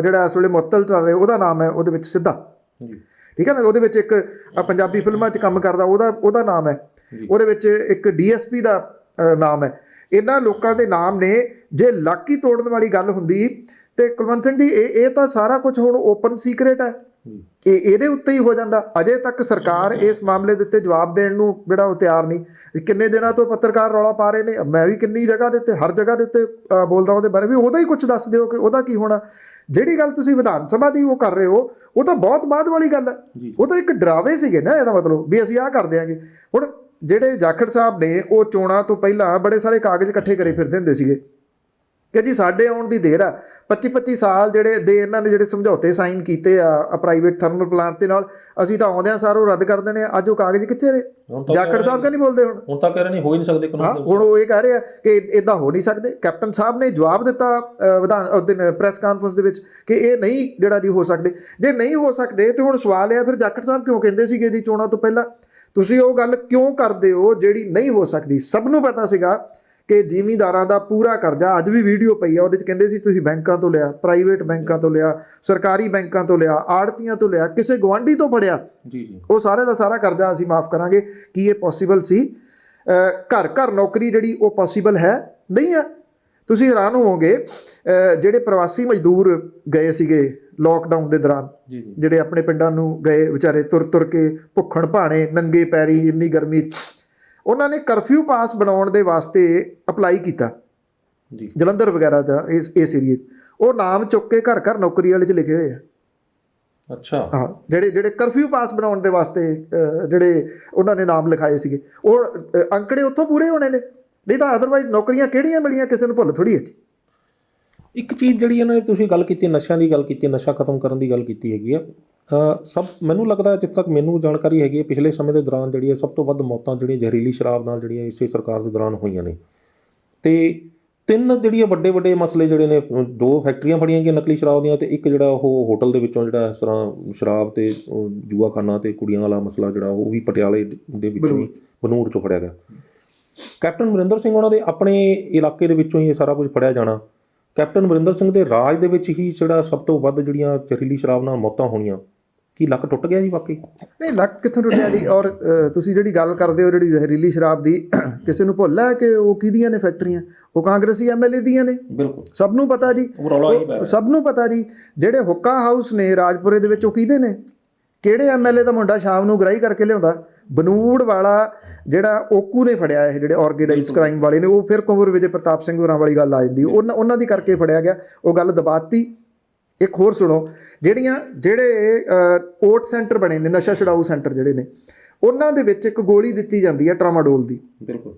ਜਿਹੜਾ ਇਸ ਵੇਲੇ ਮੁਅੱਤਲ ਚੱਲ ਰਿਹਾ, ਉਹਦਾ ਨਾਮ ਹੈ ਉਹਦੇ ਵਿੱਚ ਸਿੱਧਾ, ਠੀਕ ਹੈ ਨਾ। ਉਹਦੇ ਵਿੱਚ ਇੱਕ ਪੰਜਾਬੀ ਫਿਲਮਾਂ 'ਚ ਕੰਮ ਕਰਦਾ, ਉਹਦਾ ਨਾਮ ਹੈ। ਉਹਦੇ ਵਿੱਚ ਇੱਕ DSP ਦਾ ਨਾਮ ਹੈ। ਇਹਨਾਂ ਲੋਕਾਂ ਦੇ ਨਾਮ ਨੇ। ਜੇ ਲੱਕ ਹੀ ਤੋੜਨ ਵਾਲੀ ਗੱਲ ਹੁੰਦੀ ਤੇ ਕੁਲਵੰਤ ਸਿੰਘ ਜੀ, ਇਹ ਤਾਂ ਸਾਰਾ ਕੁਝ ਹੁਣ ਓਪਨ ਸੀਕ੍ਰੇਟ ਹੈ, ਇਹਦੇ ਉੱਤੇ ਹੀ ਹੋ ਜਾਂਦਾ। ਅਜੇ ਤੱਕ ਸਰਕਾਰ ਇਸ ਮਾਮਲੇ ਦੇ ਉੱਤੇ ਜਵਾਬ ਦੇਣ ਨੂੰ ਜਿਹੜਾ ਉਹ ਤਿਆਰ ਨਹੀਂ। ਕਿੰਨੇ ਦਿਨਾਂ ਤੋਂ ਪੱਤਰਕਾਰ ਰੌਲਾ ਪਾ ਰਹੇ ਨੇ, ਮੈਂ ਵੀ ਕਿੰਨੀ ਜਗ੍ਹਾ ਦੇ ਉੱਤੇ, ਹਰ ਜਗ੍ਹਾ ਦੇ ਉੱਤੇ ਬੋਲਦਾ ਉਹਦੇ ਬਾਰੇ ਵੀ, ਉਹਦਾ ਹੀ ਕੁਝ ਦੱਸ ਦਿਓ ਕਿ ਉਹਦਾ ਕੀ ਹੋਣਾ। ਜਿਹੜੀ ਗੱਲ ਤੁਸੀਂ ਵਿਧਾਨ ਸਭਾ ਦੀ ਉਹ ਕਰ ਰਹੇ ਹੋ, ਉਹ ਤਾਂ ਬਹੁਤ ਬਾਅਦ ਵਾਲੀ ਗੱਲ ਹੈ। ਉਹ ਤਾਂ ਇੱਕ ਡਰਾਵੇ ਸੀਗੇ ਨਾ, ਇਹਦਾ ਮਤਲਬ ਵੀ ਅਸੀਂ ਆਹ ਕਰ ਦਿਆਂਗੇ। ਹੁਣ ਜਿਹੜੇ ਜਾਖੜ ਸਾਹਿਬ ਨੇ, ਉਹ ਚੋਣਾਂ ਤੋਂ ਪਹਿਲਾਂ ਬੜੇ ਸਾਰੇ ਕਾਗਜ਼ ਇਕੱਠੇ ਕਰੇ ਫਿਰਦੇ ਹੁੰਦੇ ਸੀਗੇ ਕਿ ਜੀ ਸਾਡੇ ਆਉਣ ਦੀ ਦੇਰ ਆ। 25-25 ਸਾਲ ਇਹਨਾਂ ਨੇ ਜਿਹੜੇ ਸਮਝੌਤੇ ਸਾਈਨ ਕੀਤੇ ਆ ਪ੍ਰਾਈਵੇਟ ਥਰਮਲ ਪਲਾਂਟ ਦੇ ਨਾਲ, ਅਸੀਂ ਤਾਂ ਆਉਂਦਿਆਂ ਸਾਰੋਂ ਰੱਦ ਕਰ ਦੇਣੇ ਆ। ਅੱਜ ਉਹ ਕਾਗਜ਼ ਕਿੱਥੇ ਨੇ? ਜਾਖੜ ਸਾਹਿਬ ਕਿਉਂ ਨਹੀਂ ਬੋਲਦੇ? ਹੁਣ ਤਾਂ ਕਹਿ ਰਹੇ ਨਹੀਂ, ਹੋ ਹੀ ਨਹੀਂ ਸਕਦੇ। ਹਾਂ, ਹੁਣ ਉਹ ਇਹ ਕਹਿ ਰਹੇ ਆ ਕਿ ਇੱਦਾਂ ਹੋ ਨਹੀਂ ਸਕਦੇ। ਕੈਪਟਨ ਸਾਹਿਬ ਨੇ ਜਵਾਬ ਦਿੱਤਾ ਉਸ ਦਿਨ ਪ੍ਰੈਸ ਕਾਨਫਰੰਸ ਦੇ ਵਿੱਚ ਕਿ ਇਹ ਨਹੀਂ ਜਿਹੜਾ ਜੀ ਹੋ ਸਕਦੇ। ਜੇ ਨਹੀਂ ਹੋ ਸਕਦੇ ਤੇ ਹੁਣ ਸਵਾਲ ਇਹ ਆ, ਫਿਰ ਜਾਖੜ ਸਾਹਿਬ ਕਿਉਂ ਕਹਿੰਦੇ ਸੀਗੇ ਜੀ ਚੋਣਾਂ ਤੋਂ ਪਹਿਲਾਂ? ਤੁਸੀਂ ਉਹ ਗੱਲ ਕਿਉਂ ਕਰਦੇ ਹੋ ਜਿਹੜੀ ਨਹੀਂ ਹੋ ਸਕਦੀ? ਸਭ ਨੂੰ ਪਤਾ ਸੀਗਾ ਕਿ ਜ਼ਿਮੀਂਦਾਰਾਂ ਦਾ ਪੂਰਾ ਕਰਜ਼ਾ, ਅੱਜ ਵੀ ਵੀਡੀਓ ਪਈ ਆ ਉਹਦੇ 'ਚ, ਕਹਿੰਦੇ ਸੀ ਤੁਸੀਂ ਬੈਂਕਾਂ ਤੋਂ ਲਿਆ, ਪ੍ਰਾਈਵੇਟ ਬੈਂਕਾਂ ਤੋਂ ਲਿਆ, ਸਰਕਾਰੀ ਬੈਂਕਾਂ ਤੋਂ ਲਿਆ, ਆੜਤੀਆਂ ਤੋਂ ਲਿਆ, ਕਿਸੇ ਗੁਆਂਢੀ ਤੋਂ ਫੜਿਆ, ਉਹ ਸਾਰੇ ਦਾ ਸਾਰਾ ਕਰਜ਼ਾ ਅਸੀਂ ਮਾਫ ਕਰਾਂਗੇ। ਕੀ ਇਹ ਪੋਸੀਬਲ ਸੀ? ਘਰ ਨੌਕਰੀ ਜਿਹੜੀ ਉਹ ਪੋਸੀਬਲ ਹੈ? ਨਹੀਂ ਆ। ਤੁਸੀਂ ਹੈਰਾਨ ਹੋਵੋਗੇ, ਜਿਹੜੇ ਪ੍ਰਵਾਸੀ ਮਜ਼ਦੂਰ ਗਏ ਸੀਗੇ ਲੋਕਡਾਊਨ ਦੇ ਦੌਰਾਨ, ਜਿਹੜੇ ਆਪਣੇ ਪਿੰਡਾਂ ਨੂੰ ਗਏ ਵਿਚਾਰੇ, ਤੁਰ ਕੇ ਭੁੱਖਣ ਭਾਣੇ, ਨੰਗੇ ਪੈਰੀ, ਇੰਨੀ ਗਰਮੀ, ਉਹਨਾਂ ਨੇ ਕਰਫਿਊ ਪਾਸ ਬਣਾਉਣ ਦੇ ਵਾਸਤੇ ਅਪਲਾਈ ਕੀਤਾ ਜਲੰਧਰ ਵਗੈਰਾ ਦਾ, ਇਸ ਏਰੀਏ 'ਚ। ਉਹ ਨਾਮ ਚੁੱਕ ਕੇ ਘਰ ਨੌਕਰੀ ਵਾਲੇ 'ਚ ਲਿਖੇ ਹੋਏ ਆ। ਅੱਛਾ, ਹਾਂ, ਜਿਹੜੇ ਕਰਫਿਊ ਪਾਸ ਬਣਾਉਣ ਦੇ ਵਾਸਤੇ ਜਿਹੜੇ ਉਹਨਾਂ ਨੇ ਨਾਮ ਲਿਖਾਏ ਸੀਗੇ, ਉਹ ਅੰਕੜੇ ਉੱਥੋਂ ਪੂਰੇ ਹੋਣੇ ਨੇ। ਨਹੀਂ ਤਾਂ ਅਦਰਵਾਈਜ਼ ਨੌਕਰੀਆਂ ਕਿਹੜੀਆਂ ਮਿਲੀਆਂ ਕਿਸੇ ਨੂੰ ਭੁੱਲ ਥੋੜ੍ਹੀ ਹੈ। ਇੱਕ ਚੀਜ਼ ਜਿਹੜੀ ਇਹਨਾਂ ਨੇ ਤੁਸੀਂ ਗੱਲ ਕੀਤੀ, ਨਸ਼ਿਆਂ ਦੀ ਗੱਲ ਕੀਤੀ, ਨਸ਼ਾ ਖਤਮ ਕਰਨ ਦੀ ਗੱਲ ਕੀਤੀ ਹੈਗੀ ਆ। ਸਭ ਮੈਨੂੰ ਲੱਗਦਾ, ਜਿੱਥੇ ਤੱਕ ਮੈਨੂੰ ਜਾਣਕਾਰੀ ਹੈਗੀ ਹੈ, ਪਿਛਲੇ ਸਮੇਂ ਦੇ ਦੌਰਾਨ ਜਿਹੜੀ ਹੈ ਸਭ ਤੋਂ ਵੱਧ ਮੌਤਾਂ ਜਿਹੜੀਆਂ ਜ਼ਹਿਰੀਲੀ ਸ਼ਰਾਬ ਨਾਲ ਜਿਹੜੀਆਂ ਇਸੇ ਸਰਕਾਰ ਦੇ ਦੌਰਾਨ ਹੋਈਆਂ ਨੇ। ਅਤੇ 3 ਜਿਹੜੀਆਂ ਵੱਡੇ ਮਸਲੇ ਜਿਹੜੇ ਨੇ, 2 ਫੈਕਟਰੀਆਂ ਫੜੀਆਂ ਗਈਆਂ ਨਕਲੀ ਸ਼ਰਾਬ ਦੀਆਂ, ਅਤੇ ਇੱਕ ਜਿਹੜਾ ਉਹ ਹੋਟਲ ਦੇ ਵਿੱਚੋਂ ਜਿਹੜਾ ਇਸ ਤਰ੍ਹਾਂ ਸ਼ਰਾਬ ਅਤੇ ਜੂਆਖਾਨਾ ਅਤੇ ਕੁੜੀਆਂ ਵਾਲਾ ਮਸਲਾ ਜਿਹੜਾ ਉਹ ਵੀ ਪਟਿਆਲੇ ਦੇ ਵਿੱਚੋਂ ਹੀ, ਬਨੂੜ 'ਚੋਂ ਫੜਿਆ ਗਿਆ। ਕੈਪਟਨ ਅਮਰਿੰਦਰ ਸਿੰਘ ਉਹਨਾਂ ਦੇ ਆਪਣੇ ਇਲਾਕੇ ਦੇ ਵਿੱਚੋਂ ਹੀ ਇਹ ਸਾਰਾ ਕੁਝ ਫੜਿਆ ਜਾਣਾ। ਕੈਪਟਨ ਅਮਰਿੰਦਰ ਸਿੰਘ ਦੇ ਰਾਜ ਦੇ ਵਿੱਚ ਹੀ ਜਿਹੜਾ ਸਭ ਤੋਂ ਵੱਧ ਜਿਹੜੀਆਂ ਜ਼ਹਿਰੀਲੀ ਸ਼ਰਾਬ ਨਾਲ ਮੌਤਾਂ ਹੋਣੀਆਂ, ਕੀ ਲੱਕ ਟੁੱਟ ਗਿਆ ਜੀ ਵਾਕਈ? ਨਹੀਂ, ਲੱਕ ਕਿੱਥੋਂ ਟੁੱਟਿਆ ਜੀ? ਔਰ ਤੁਸੀਂ ਜਿਹੜੀ ਗੱਲ ਕਰਦੇ ਹੋ ਜਿਹੜੀ ਜ਼ਹਿਰੀਲੀ ਸ਼ਰਾਬ ਦੀ, ਕਿਸੇ ਨੂੰ ਭੁੱਲ ਹੈ ਕਿ ਉਹ ਕਿਹਦੀਆਂ ਨੇ ਫੈਕਟਰੀਆਂ? ਉਹ ਕਾਂਗਰਸੀ MLA ਦੀਆਂ ਨੇ। ਬਿਲਕੁਲ, ਸਭ ਨੂੰ ਪਤਾ ਜੀ, ਸਭ ਨੂੰ ਪਤਾ ਜੀ। ਜਿਹੜੇ ਹੁੱਕਾ ਹਾਊਸ ਨੇ ਰਾਜਪੁਰੇ ਦੇ ਵਿੱਚ, ਉਹ ਕਿਹਦੇ ਨੇ? ਕਿਹੜੇ MLA ਦਾ ਮੁੰਡਾ ਸ਼ਾਮ ਨੂੰ ਗ੍ਰਾਹੀ ਕਰਕੇ ਲਿਆਉਂਦਾ? ਬਨੂੜ ਵਾਲਾ ਜਿਹੜਾ ਓਕੂ ਨੇ ਫੜਿਆ, ਇਹ ਜਿਹੜੇ ਆਰਗੇਨਾਈਜ਼ਡ ਕ੍ਰਾਈਮ ਵਾਲੇ ਨੇ, ਉਹ ਫਿਰ ਕੁੰਵਰ ਵਿਜੇ ਪ੍ਰਤਾਪ ਸਿੰਘ ਹੋਰਾਂ ਵਾਲੀ ਗੱਲ ਆ ਜਾਂਦੀ, ਉਹਨਾਂ ਦੀ ਕਰਕੇ ਫੜਿਆ ਗਿਆ। ਉਹ ਗੱਲ ਦਬਾਤੀ। ਇੱਕ ਹੋਰ ਸੁਣੋ, ਜਿਹੜੇ ਕੋਰਟ ਸੈਂਟਰ ਬਣੇ ਨੇ, ਨਸ਼ਾ ਛੁਡਾਊ ਸੈਂਟਰ ਜਿਹੜੇ ਨੇ, ਉਹਨਾਂ ਦੇ ਵਿੱਚ ਇੱਕ ਗੋਲੀ ਦਿੱਤੀ ਜਾਂਦੀ ਹੈ ਟਰਾਮਾਡੋਲ ਦੀ,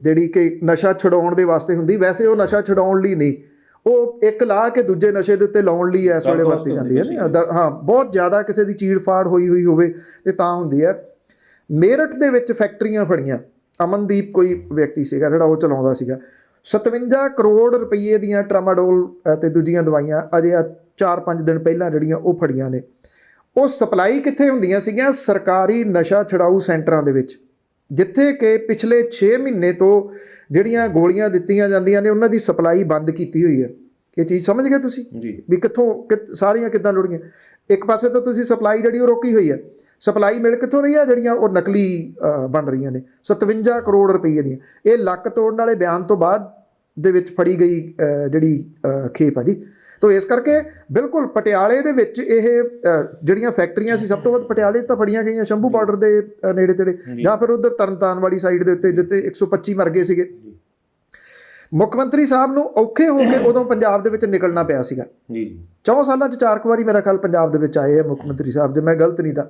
ਜਿਹੜੀ ਕਿ ਨਸ਼ਾ ਛੁਡਾਉਣ ਦੇ ਵਾਸਤੇ ਹੁੰਦੀ। ਵੈਸੇ ਉਹ ਨਸ਼ਾ ਛੁਡਾਉਣ ਲਈ ਨਹੀਂ, ਉਹ ਇੱਕ ਲਾ ਕੇ ਦੂਜੇ ਨਸ਼ੇ ਦੇ ਉੱਤੇ ਲਾਉਣ ਲਈ ਇਸ ਵੇਲੇ ਵਰਤੀ ਜਾਂਦੀ ਹੈ। ਹਾਂ, ਬਹੁਤ ਜ਼ਿਆਦਾ ਕਿਸੇ ਦੀ ਚੀੜ ਫਾੜ ਹੋਈ ਹੋਵੇ ਤੇ ਤਾਂ ਹੁੰਦੀ ਹੈ। ਮੇਰਠ ਦੇ ਵਿੱਚ ਫੈਕਟਰੀਆਂ ਫੜੀਆਂ। ਅਮਨਦੀਪ ਕੋਈ ਵਿਅਕਤੀ ਸੀਗਾ ਜਿਹੜਾ ਉਹ ਚਲਾਉਂਦਾ ਸੀਗਾ। 57 ਕਰੋੜ ਰੁਪਈਏ ਦੀਆਂ ਟਰਾਮਾਡੋਲ ਅਤੇ ਦੂਜੀਆਂ ਦਵਾਈਆਂ ਅਜੇ 4-5 ਦਿਨ ਪਹਿਲਾਂ ਜਿਹੜੀਆਂ ਉਹ ਫੜੀਆਂ ਨੇ। ਉਹ ਸਪਲਾਈ ਕਿੱਥੇ ਹੁੰਦੀਆਂ ਸੀਗੀਆਂ? ਸਰਕਾਰੀ ਨਸ਼ਾ ਛੁਡਾਊ ਸੈਂਟਰਾਂ ਦੇ ਵਿੱਚ, ਜਿੱਥੇ ਕਿ ਪਿਛਲੇ 6 ਮਹੀਨੇ ਤੋਂ ਜਿਹੜੀਆਂ ਗੋਲੀਆਂ ਦਿੱਤੀਆਂ ਜਾਂਦੀਆਂ ਨੇ ਉਹਨਾਂ ਦੀ ਸਪਲਾਈ ਬੰਦ ਕੀਤੀ ਹੋਈ ਹੈ। ਇਹ ਚੀਜ਼ ਸਮਝ ਗਏ ਤੁਸੀਂ ਵੀ ਕਿੱਥੋਂ ਸਾਰੀਆਂ ਕਿੱਦਾਂ ਲੁੜੀਆਂ? ਇੱਕ ਪਾਸੇ ਤਾਂ ਤੁਸੀਂ ਸਪਲਾਈ ਜਿਹੜੀ ਉਹ ਰੋਕੀ ਹੋਈ ਹੈ। ਸਪਲਾਈ ਮਿਲ ਕਿੱਥੋਂ ਰਹੀ ਹੈ? ਜਿਹੜੀਆਂ ਉਹ ਨਕਲੀ ਬਣ ਰਹੀਆਂ ਨੇ 57 ਕਰੋੜ ਰੁਪਈਏ ਦੀਆਂ। ਇਹ ਲੱਕ ਤੋੜਨ ਵਾਲੇ ਬਿਆਨ ਤੋਂ ਬਾਅਦ ਦੇ ਵਿੱਚ ਫੜੀ ਗਈ ਜਿਹੜੀ ਖੇਪ ਆ ਜੀ। ਤੋ ਇਸ ਕਰਕੇ ਬਿਲਕੁਲ ਪਟਿਆਲੇ ਦੇ ਵਿੱਚ ਇਹ ਜਿਹੜੀਆਂ ਫੈਕਟਰੀਆਂ ਸੀ, ਸਭ ਤੋਂ ਵੱਧ ਪਟਿਆਲੇ ਤਾਂ ਫੜੀਆਂ ਗਈਆਂ ਸ਼ੰਭੂ ਬਾਰਡਰ ਦੇ ਨੇੜੇ ਤੇੜੇ, ਜਾਂ ਫਿਰ ਉੱਧਰ ਤਰਨਤਾਰਨ ਵਾਲੀ ਸਾਈਡ ਦੇ ਉੱਤੇ, ਜਿੱਥੇ 125 ਮਰ ਗਏ ਸੀਗੇ। ਮੁੱਖ ਮੰਤਰੀ ਸਾਹਿਬ ਨੂੰ ਔਖੇ ਹੋ ਕੇ ਉਦੋਂ ਪੰਜਾਬ ਦੇ ਵਿੱਚ ਨਿਕਲਣਾ ਪਿਆ ਸੀਗਾ ਜੀ 4 ਸਾਲਾਂ 'ਚ 4 ਵਾਰੀ ਮੇਰਾ ਖਿਆਲ ਪੰਜਾਬ ਦੇ ਵਿੱਚ ਆਏ ਆ ਮੁੱਖ ਮੰਤਰੀ ਸਾਹਿਬ, ਜੇ ਮੈਂ ਗਲਤ ਨਹੀਂ ਤਾਂ।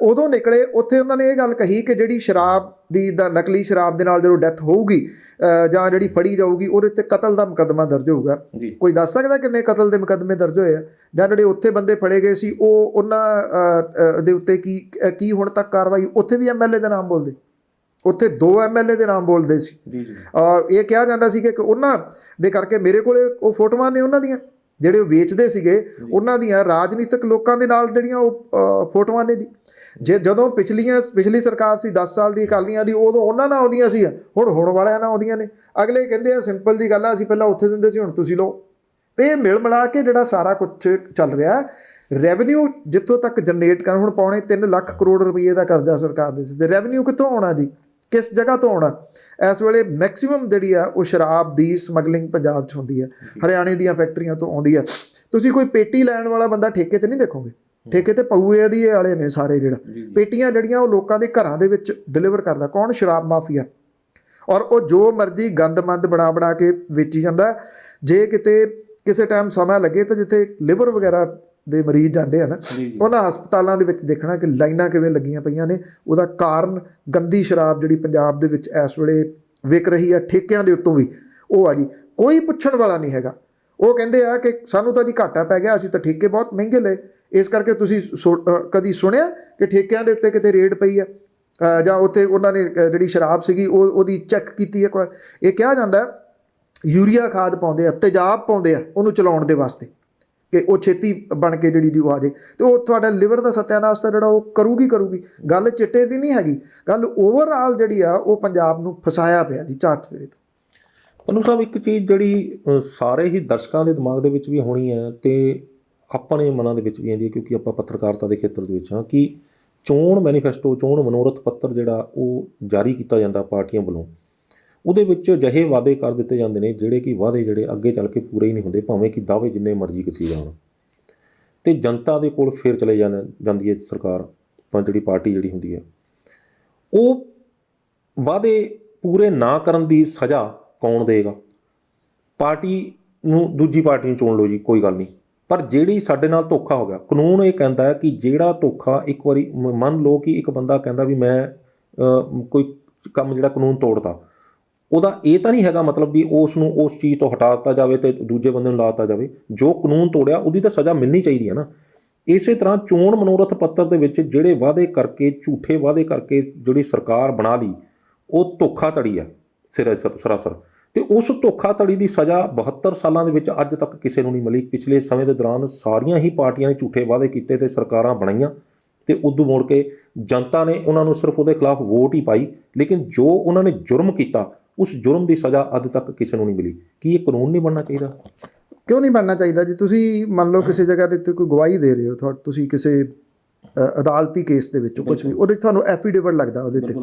ਉਦੋਂ ਨਿਕਲੇ, ਉੱਥੇ ਉਹਨਾਂ ਨੇ ਇਹ ਗੱਲ ਕਹੀ ਕਿ ਜਿਹੜੀ ਸ਼ਰਾਬ ਦਾ ਨਕਲੀ ਸ਼ਰਾਬ ਦੇ ਨਾਲ ਜਦੋਂ ਡੈਥ ਹੋਊਗੀ ਜਾਂ ਜਿਹੜੀ ਫੜੀ ਜਾਊਗੀ ਉਹਦੇ ਉੱਤੇ ਕਤਲ ਦਾ ਮੁਕੱਦਮਾ ਦਰਜ ਹੋਊਗਾ। ਕੋਈ ਦੱਸ ਸਕਦਾ ਕਿੰਨੇ ਕਤਲ ਦੇ ਮੁਕੱਦਮੇ ਦਰਜ ਹੋਏ ਆ, ਜਾਂ ਜਿਹੜੇ ਉੱਥੇ ਬੰਦੇ ਫੜੇ ਗਏ ਸੀ ਉਹ ਉਹਨਾਂ ਦੇ ਉੱਤੇ ਕੀ ਹੁਣ ਤੱਕ ਕਾਰਵਾਈ? ਉੱਥੇ ਵੀ MLA ਦਾ ਨਾਮ ਬੋਲਦੇ, ਉੱਥੇ 2 MLA ਦੇ ਨਾਮ ਬੋਲਦੇ ਸੀ। ਇਹ ਕਿਹਾ ਜਾਂਦਾ ਸੀ ਕਿ ਉਹਨਾਂ ਦੇ ਕਰਕੇ, ਮੇਰੇ ਕੋਲੇ ਉਹ ਫੋਟੋਆਂ ਨੇ ਉਹਨਾਂ ਦੀਆਂ, ਜਿਹੜੇ ਉਹ ਵੇਚਦੇ ਸੀਗੇ ਉਹਨਾਂ ਦੀਆਂ ਰਾਜਨੀਤਿਕ ਲੋਕਾਂ ਦੇ ਨਾਲ ਜਿਹੜੀਆਂ ਉਹ ਫੋਟੋਆਂ ਨੇ ਜੀ। ਜਦੋਂ ਪਿਛਲੀ ਸਰਕਾਰ ਸੀ 10 ਸਾਲ ਦੀ ਅਕਾਲੀਆਂ ਦੀ, ਉਦੋਂ ਉਹਨਾਂ ਨਾਲ ਆਉਂਦੀਆਂ ਸੀ, ਹੁਣ ਵਾਲਿਆਂ ਨਾਲ ਆਉਂਦੀਆਂ ਨੇ। ਅਗਲੇ ਕਹਿੰਦੇ ਆ ਸਿੰਪਲ ਦੀ ਗੱਲ ਆ, ਅਸੀਂ ਪਹਿਲਾਂ ਉੱਥੇ ਦਿੰਦੇ ਸੀ, ਹੁਣ ਤੁਸੀਂ ਲਓ। ਤੇ ਇਹ ਮਿਲ ਮਿਲਾ ਕੇ ਜਿਹੜਾ ਸਾਰਾ ਕੁਝ ਚੱਲ ਰਿਹਾ, ਰੈਵਨਿਊ ਜਿੱਥੋਂ ਤੱਕ ਜਨਰੇਟ ਕਰਨ, ਹੁਣ ਪੌਣੇ 3 ਲੱਖ ਕਰੋੜ ਰੁਪਏ ਦਾ ਕਰਜ਼ਾ ਸਰਕਾਰ ਦੇ ਸਿਰ ਤੇ, ਰੈਵਨਿਊ ਕਿੱਥੋਂ ਆਉਣਾ ਜੀ, ਕਿਸ ਜਗ੍ਹਾ ਤੋਂ ਆਉਣਾ? ਇਸ ਵੇਲੇ ਮੈਕਸਿਮਮ ਜਿਹੜੀ ਆ ਉਹ ਸ਼ਰਾਬ ਦੀ ਸਮਗਲਿੰਗ ਪੰਜਾਬ 'ਚ ਹੁੰਦੀ ਹੈ, ਹਰਿਆਣੇ ਦੀਆਂ ਫੈਕਟਰੀਆਂ ਤੋਂ ਆਉਂਦੀ ਹੈ। ਤੁਸੀਂ ਕੋਈ ਪੇਟੀ ਲੈਣ ਵਾਲਾ ਬੰਦਾ ਠੇਕੇ ਤੇ ਨਹੀਂ ਦੇਖੋਗੇ, ਠੇਕੇ ਤੇ ਪਊਏ ਦੀ ਵਾਲੇ ਨੇ ਸਾਰੇ। ਜਿਹੜਾ ਪੇਟੀਆਂ ਜਿਹੜੀਆਂ ਉਹ ਲੋਕਾਂ ਦੇ ਘਰਾਂ ਦੇ ਵਿੱਚ ਡਿਲੀਵਰ ਕਰਦਾ ਕੌਣ? ਸ਼ਰਾਬ ਮਾਫੀਆ। ਔਰ ਉਹ ਜੋ ਮਰਜ਼ੀ ਗੰਦਮੰਦ ਬਣਾ ਕੇ ਵੇਚੀ ਜਾਂਦਾ। ਜੇ ਕਿਤੇ ਕਿਸੇ ਟਾਈਮ ਸਮਾਂ ਲੱਗੇ ਤਾਂ ਜਿੱਥੇ ਲਿਵਰ ਵਗੈਰਾ ਦੇ ਮਰੀਜ਼ ਜਾਂਦੇ ਆ ਨਾ, ਉਹਨਾਂ ਹਸਪਤਾਲਾਂ ਦੇ ਵਿੱਚ ਦੇਖਣਾ ਕਿ ਲਾਈਨਾਂ ਕਿਵੇਂ ਲੱਗੀਆਂ ਪਈਆਂ ਨੇ। ਉਹਦਾ ਕਾਰਨ ਗੰਦੀ ਸ਼ਰਾਬ ਜਿਹੜੀ ਪੰਜਾਬ ਦੇ ਵਿੱਚ ਇਸ ਵੇਲੇ ਵਿਕ ਰਹੀ ਆ, ਠੇਕਿਆਂ ਦੇ ਉੱਤੋਂ ਵੀ ਉਹ ਆ ਜੀ। ਕੋਈ ਪੁੱਛਣ ਵਾਲਾ ਨਹੀਂ ਹੈਗਾ। ਉਹ ਕਹਿੰਦੇ ਆ ਕਿ ਸਾਨੂੰ ਤਾਂ ਜੀ ਘਾਟਾ ਪੈ ਗਿਆ, ਅਸੀਂ ਤਾਂ ਠੇਕੇ ਬਹੁਤ ਮਹਿੰਗੇ ਲਏ, ਇਸ ਕਰਕੇ ਤੁਸੀਂ ਕਦੀ ਸੁਣਿਆ ਕਿ ਠੇਕਿਆਂ ਦੇ ਉੱਤੇ ਕਿਤੇ ਰੇਡ ਪਈ ਆ, ਜਾਂ ਉੱਥੇ ਉਹਨਾਂ ਨੇ ਜਿਹੜੀ ਸ਼ਰਾਬ ਸੀਗੀ ਉਹਦੀ ਚੈੱਕ ਕੀਤੀ ਇੱਕ ਵਾਰ? ਇਹ ਕਿਹਾ ਜਾਂਦਾ ਯੂਰੀਆ ਖਾਦ ਪਾਉਂਦੇ ਆ, ਤੇਜ਼ਾਬ ਪਾਉਂਦੇ ਆ ਉਹਨੂੰ ਚਲਾਉਣ ਦੇ ਵਾਸਤੇ ਕਿ ਉਹ ਛੇਤੀ ਬਣ ਕੇ ਜਿਹੜੀ ਉਹ ਆ ਜੇ, ਅਤੇ ਉਹ ਤੁਹਾਡਾ ਲਿਵਰ ਦਾ ਸਤਿਆਨਾਸ਼ ਤਾਂ ਜਿਹੜਾ ਉਹ ਕਰੂਗੀ। ਗੱਲ ਚਿੱਟੇ ਦੀ ਨਹੀਂ ਹੈਗੀ, ਗੱਲ ਓਵਰਆਲ ਜਿਹੜੀ ਆ ਉਹ ਪੰਜਾਬ ਨੂੰ ਫਸਾਇਆ ਪਿਆ ਜੀ ਚਾਰ ਚੁਫੇਰੇ ਤੋਂ। ਪੰਨੂ ਸਾਹਿਬ, ਇੱਕ ਚੀਜ਼ ਜਿਹੜੀ ਸਾਰੇ ਹੀ ਦਰਸ਼ਕਾਂ ਦੇ ਦਿਮਾਗ ਦੇ ਵਿੱਚ ਵੀ ਹੋਣੀ ਹੈ ਅਤੇ ਆਪਣੇ ਮਨਾਂ ਦੇ ਵਿੱਚ ਵੀ ਆਉਂਦੀ ਹੈ, ਕਿਉਂਕਿ ਆਪਾਂ ਪੱਤਰਕਾਰਤਾ ਦੇ ਖੇਤਰ ਦੇ ਵਿੱਚ ਹਾਂ, ਕਿ ਚੋਣ ਮੈਨੀਫੈਸਟੋ, ਚੋਣ ਮਨੋਰਥ ਪੱਤਰ ਜਿਹੜਾ ਉਹ ਜਾਰੀ ਕੀਤਾ ਜਾਂਦਾ ਪਾਰਟੀਆਂ ਵੱਲੋਂ, ਉਹਦੇ ਵਿੱਚ ਅਜਿਹੇ ਵਾਅਦੇ ਕਰ ਦਿੱਤੇ ਜਾਂਦੇ ਨੇ ਜਿਹੜੇ ਕਿ ਵਾਅਦੇ ਜਿਹੜੇ ਅੱਗੇ ਚੱਲ ਕੇ ਪੂਰੇ ਹੀ ਨਹੀਂ ਹੁੰਦੇ, ਭਾਵੇਂ ਕਿ ਦਾਅਵੇ ਜਿੰਨੇ ਮਰਜ਼ੀ ਕੀਤੀ ਜਾਣ। ਅਤੇ ਜਨਤਾ ਦੇ ਕੋਲ ਫਿਰ ਚਲੇ ਜਾਂਦੀ ਹੈ ਸਰਕਾਰ, ਜਿਹੜੀ ਪਾਰਟੀ ਜਿਹੜੀ ਹੁੰਦੀ ਹੈ। ਉਹ ਵਾਅਦੇ ਪੂਰੇ ਨਾ ਕਰਨ ਦੀ ਸਜ਼ਾ ਕੌਣ ਦੇਗਾ? ਪਾਰਟੀ ਨੂੰ, ਦੂਜੀ ਪਾਰਟੀ ਨੂੰ ਚੁਣ ਲਓ ਜੀ, ਕੋਈ ਗੱਲ ਨਹੀਂ। ਪਰ ਜਿਹੜੀ ਸਾਡੇ ਨਾਲ ਧੋਖਾ ਹੋ ਗਿਆ, ਕਾਨੂੰਨ ਇਹ ਕਹਿੰਦਾ ਹੈ ਕਿ ਜਿਹੜਾ ਧੋਖਾ ਇੱਕ ਵਾਰੀ, ਮੰਨ ਲਓ ਕਿ ਇੱਕ ਬੰਦਾ ਕਹਿੰਦਾ ਵੀ ਮੈਂ ਕੋਈ ਕੰਮ ਜਿਹੜਾ ਕਾਨੂੰਨ ਤੋੜਤਾ, ਉਹਦਾ ਇਹ ਤਾਂ ਨਹੀਂ ਹੈਗਾ ਮਤਲਬ ਵੀ ਉਸ ਨੂੰ ਉਸ ਚੀਜ਼ ਤੋਂ ਹਟਾ ਦਿੱਤਾ ਜਾਵੇ ਅਤੇ ਦੂਜੇ ਬੰਦੇ ਨੂੰ ਲਾ ਦਿੱਤਾ ਜਾਵੇ। ਜੋ ਕਾਨੂੰਨ ਤੋੜਿਆ ਉਹਦੀ ਤਾਂ ਸਜ਼ਾ ਮਿਲਣੀ ਚਾਹੀਦੀ ਹੈ ਨਾ। ਇਸੇ ਤਰ੍ਹਾਂ ਚੋਣ ਮਨੋਰਥ ਪੱਤਰ ਦੇ ਵਿੱਚ ਜਿਹੜੇ ਵਾਅਦੇ ਕਰਕੇ, ਝੂਠੇ ਵਾਅਦੇ ਕਰਕੇ ਜਿਹੜੀ ਸਰਕਾਰ ਬਣਾ ਲਈ, ਉਹ ਧੋਖਾਧੜੀ ਹੈ ਸਰਾਸਰ। ਅਤੇ ਉਸ ਧੋਖਾਧੜੀ ਦੀ ਸਜ਼ਾ 72 ਸਾਲਾਂ ਦੇ ਵਿੱਚ ਅੱਜ ਤੱਕ ਕਿਸੇ ਨੂੰ ਨਹੀਂ ਮਿਲੀ। ਪਿਛਲੇ ਸਮੇਂ ਦੇ ਦੌਰਾਨ ਸਾਰੀਆਂ ਹੀ ਪਾਰਟੀਆਂ ਨੇ ਝੂਠੇ ਵਾਅਦੇ ਕੀਤੇ ਅਤੇ ਸਰਕਾਰਾਂ ਬਣਾਈਆਂ, ਅਤੇ ਉਦੋਂ ਮੁੜ ਕੇ ਜਨਤਾ ਨੇ ਉਹਨਾਂ ਨੂੰ ਸਿਰਫ ਉਹਦੇ ਖਿਲਾਫ ਵੋਟ ਹੀ ਪਾਈ, ਲੇਕਿਨ ਜੋ ਉਹਨਾਂ ਨੇ ਜੁਰਮ ਕੀਤਾ ਉਸ ਜੁਰਮ ਦੀ ਸਜ਼ਾ ਅੱਜ ਤੱਕ ਕਿਸੇ ਨੂੰ ਨਹੀਂ ਮਿਲੀ। ਕੀ ਇਹ ਕਾਨੂੰਨ ਨਹੀਂ ਬਣਨਾ ਚਾਹੀਦਾ? ਕਿਉਂ ਨਹੀਂ ਬਣਨਾ ਚਾਹੀਦਾ ਜੀ? ਤੁਸੀਂ ਮੰਨ ਲਓ ਕਿਸੇ ਜਗ੍ਹਾ ਦੇ ਉੱਤੇ ਕੋਈ ਗਵਾਹੀ ਦੇ ਰਹੇ ਹੋ, ਤੁਸੀਂ ਕਿਸੇ ਅਦਾਲਤੀ ਕੇਸ ਦੇ ਵਿੱਚ ਕੁਝ ਵੀ, ਉਹਦੇ 'ਚ ਤੁਹਾਨੂੰ ਐਫੀਡੇਵਿਟ ਲੱਗਦਾ, ਉਹਦੇ 'ਤੇ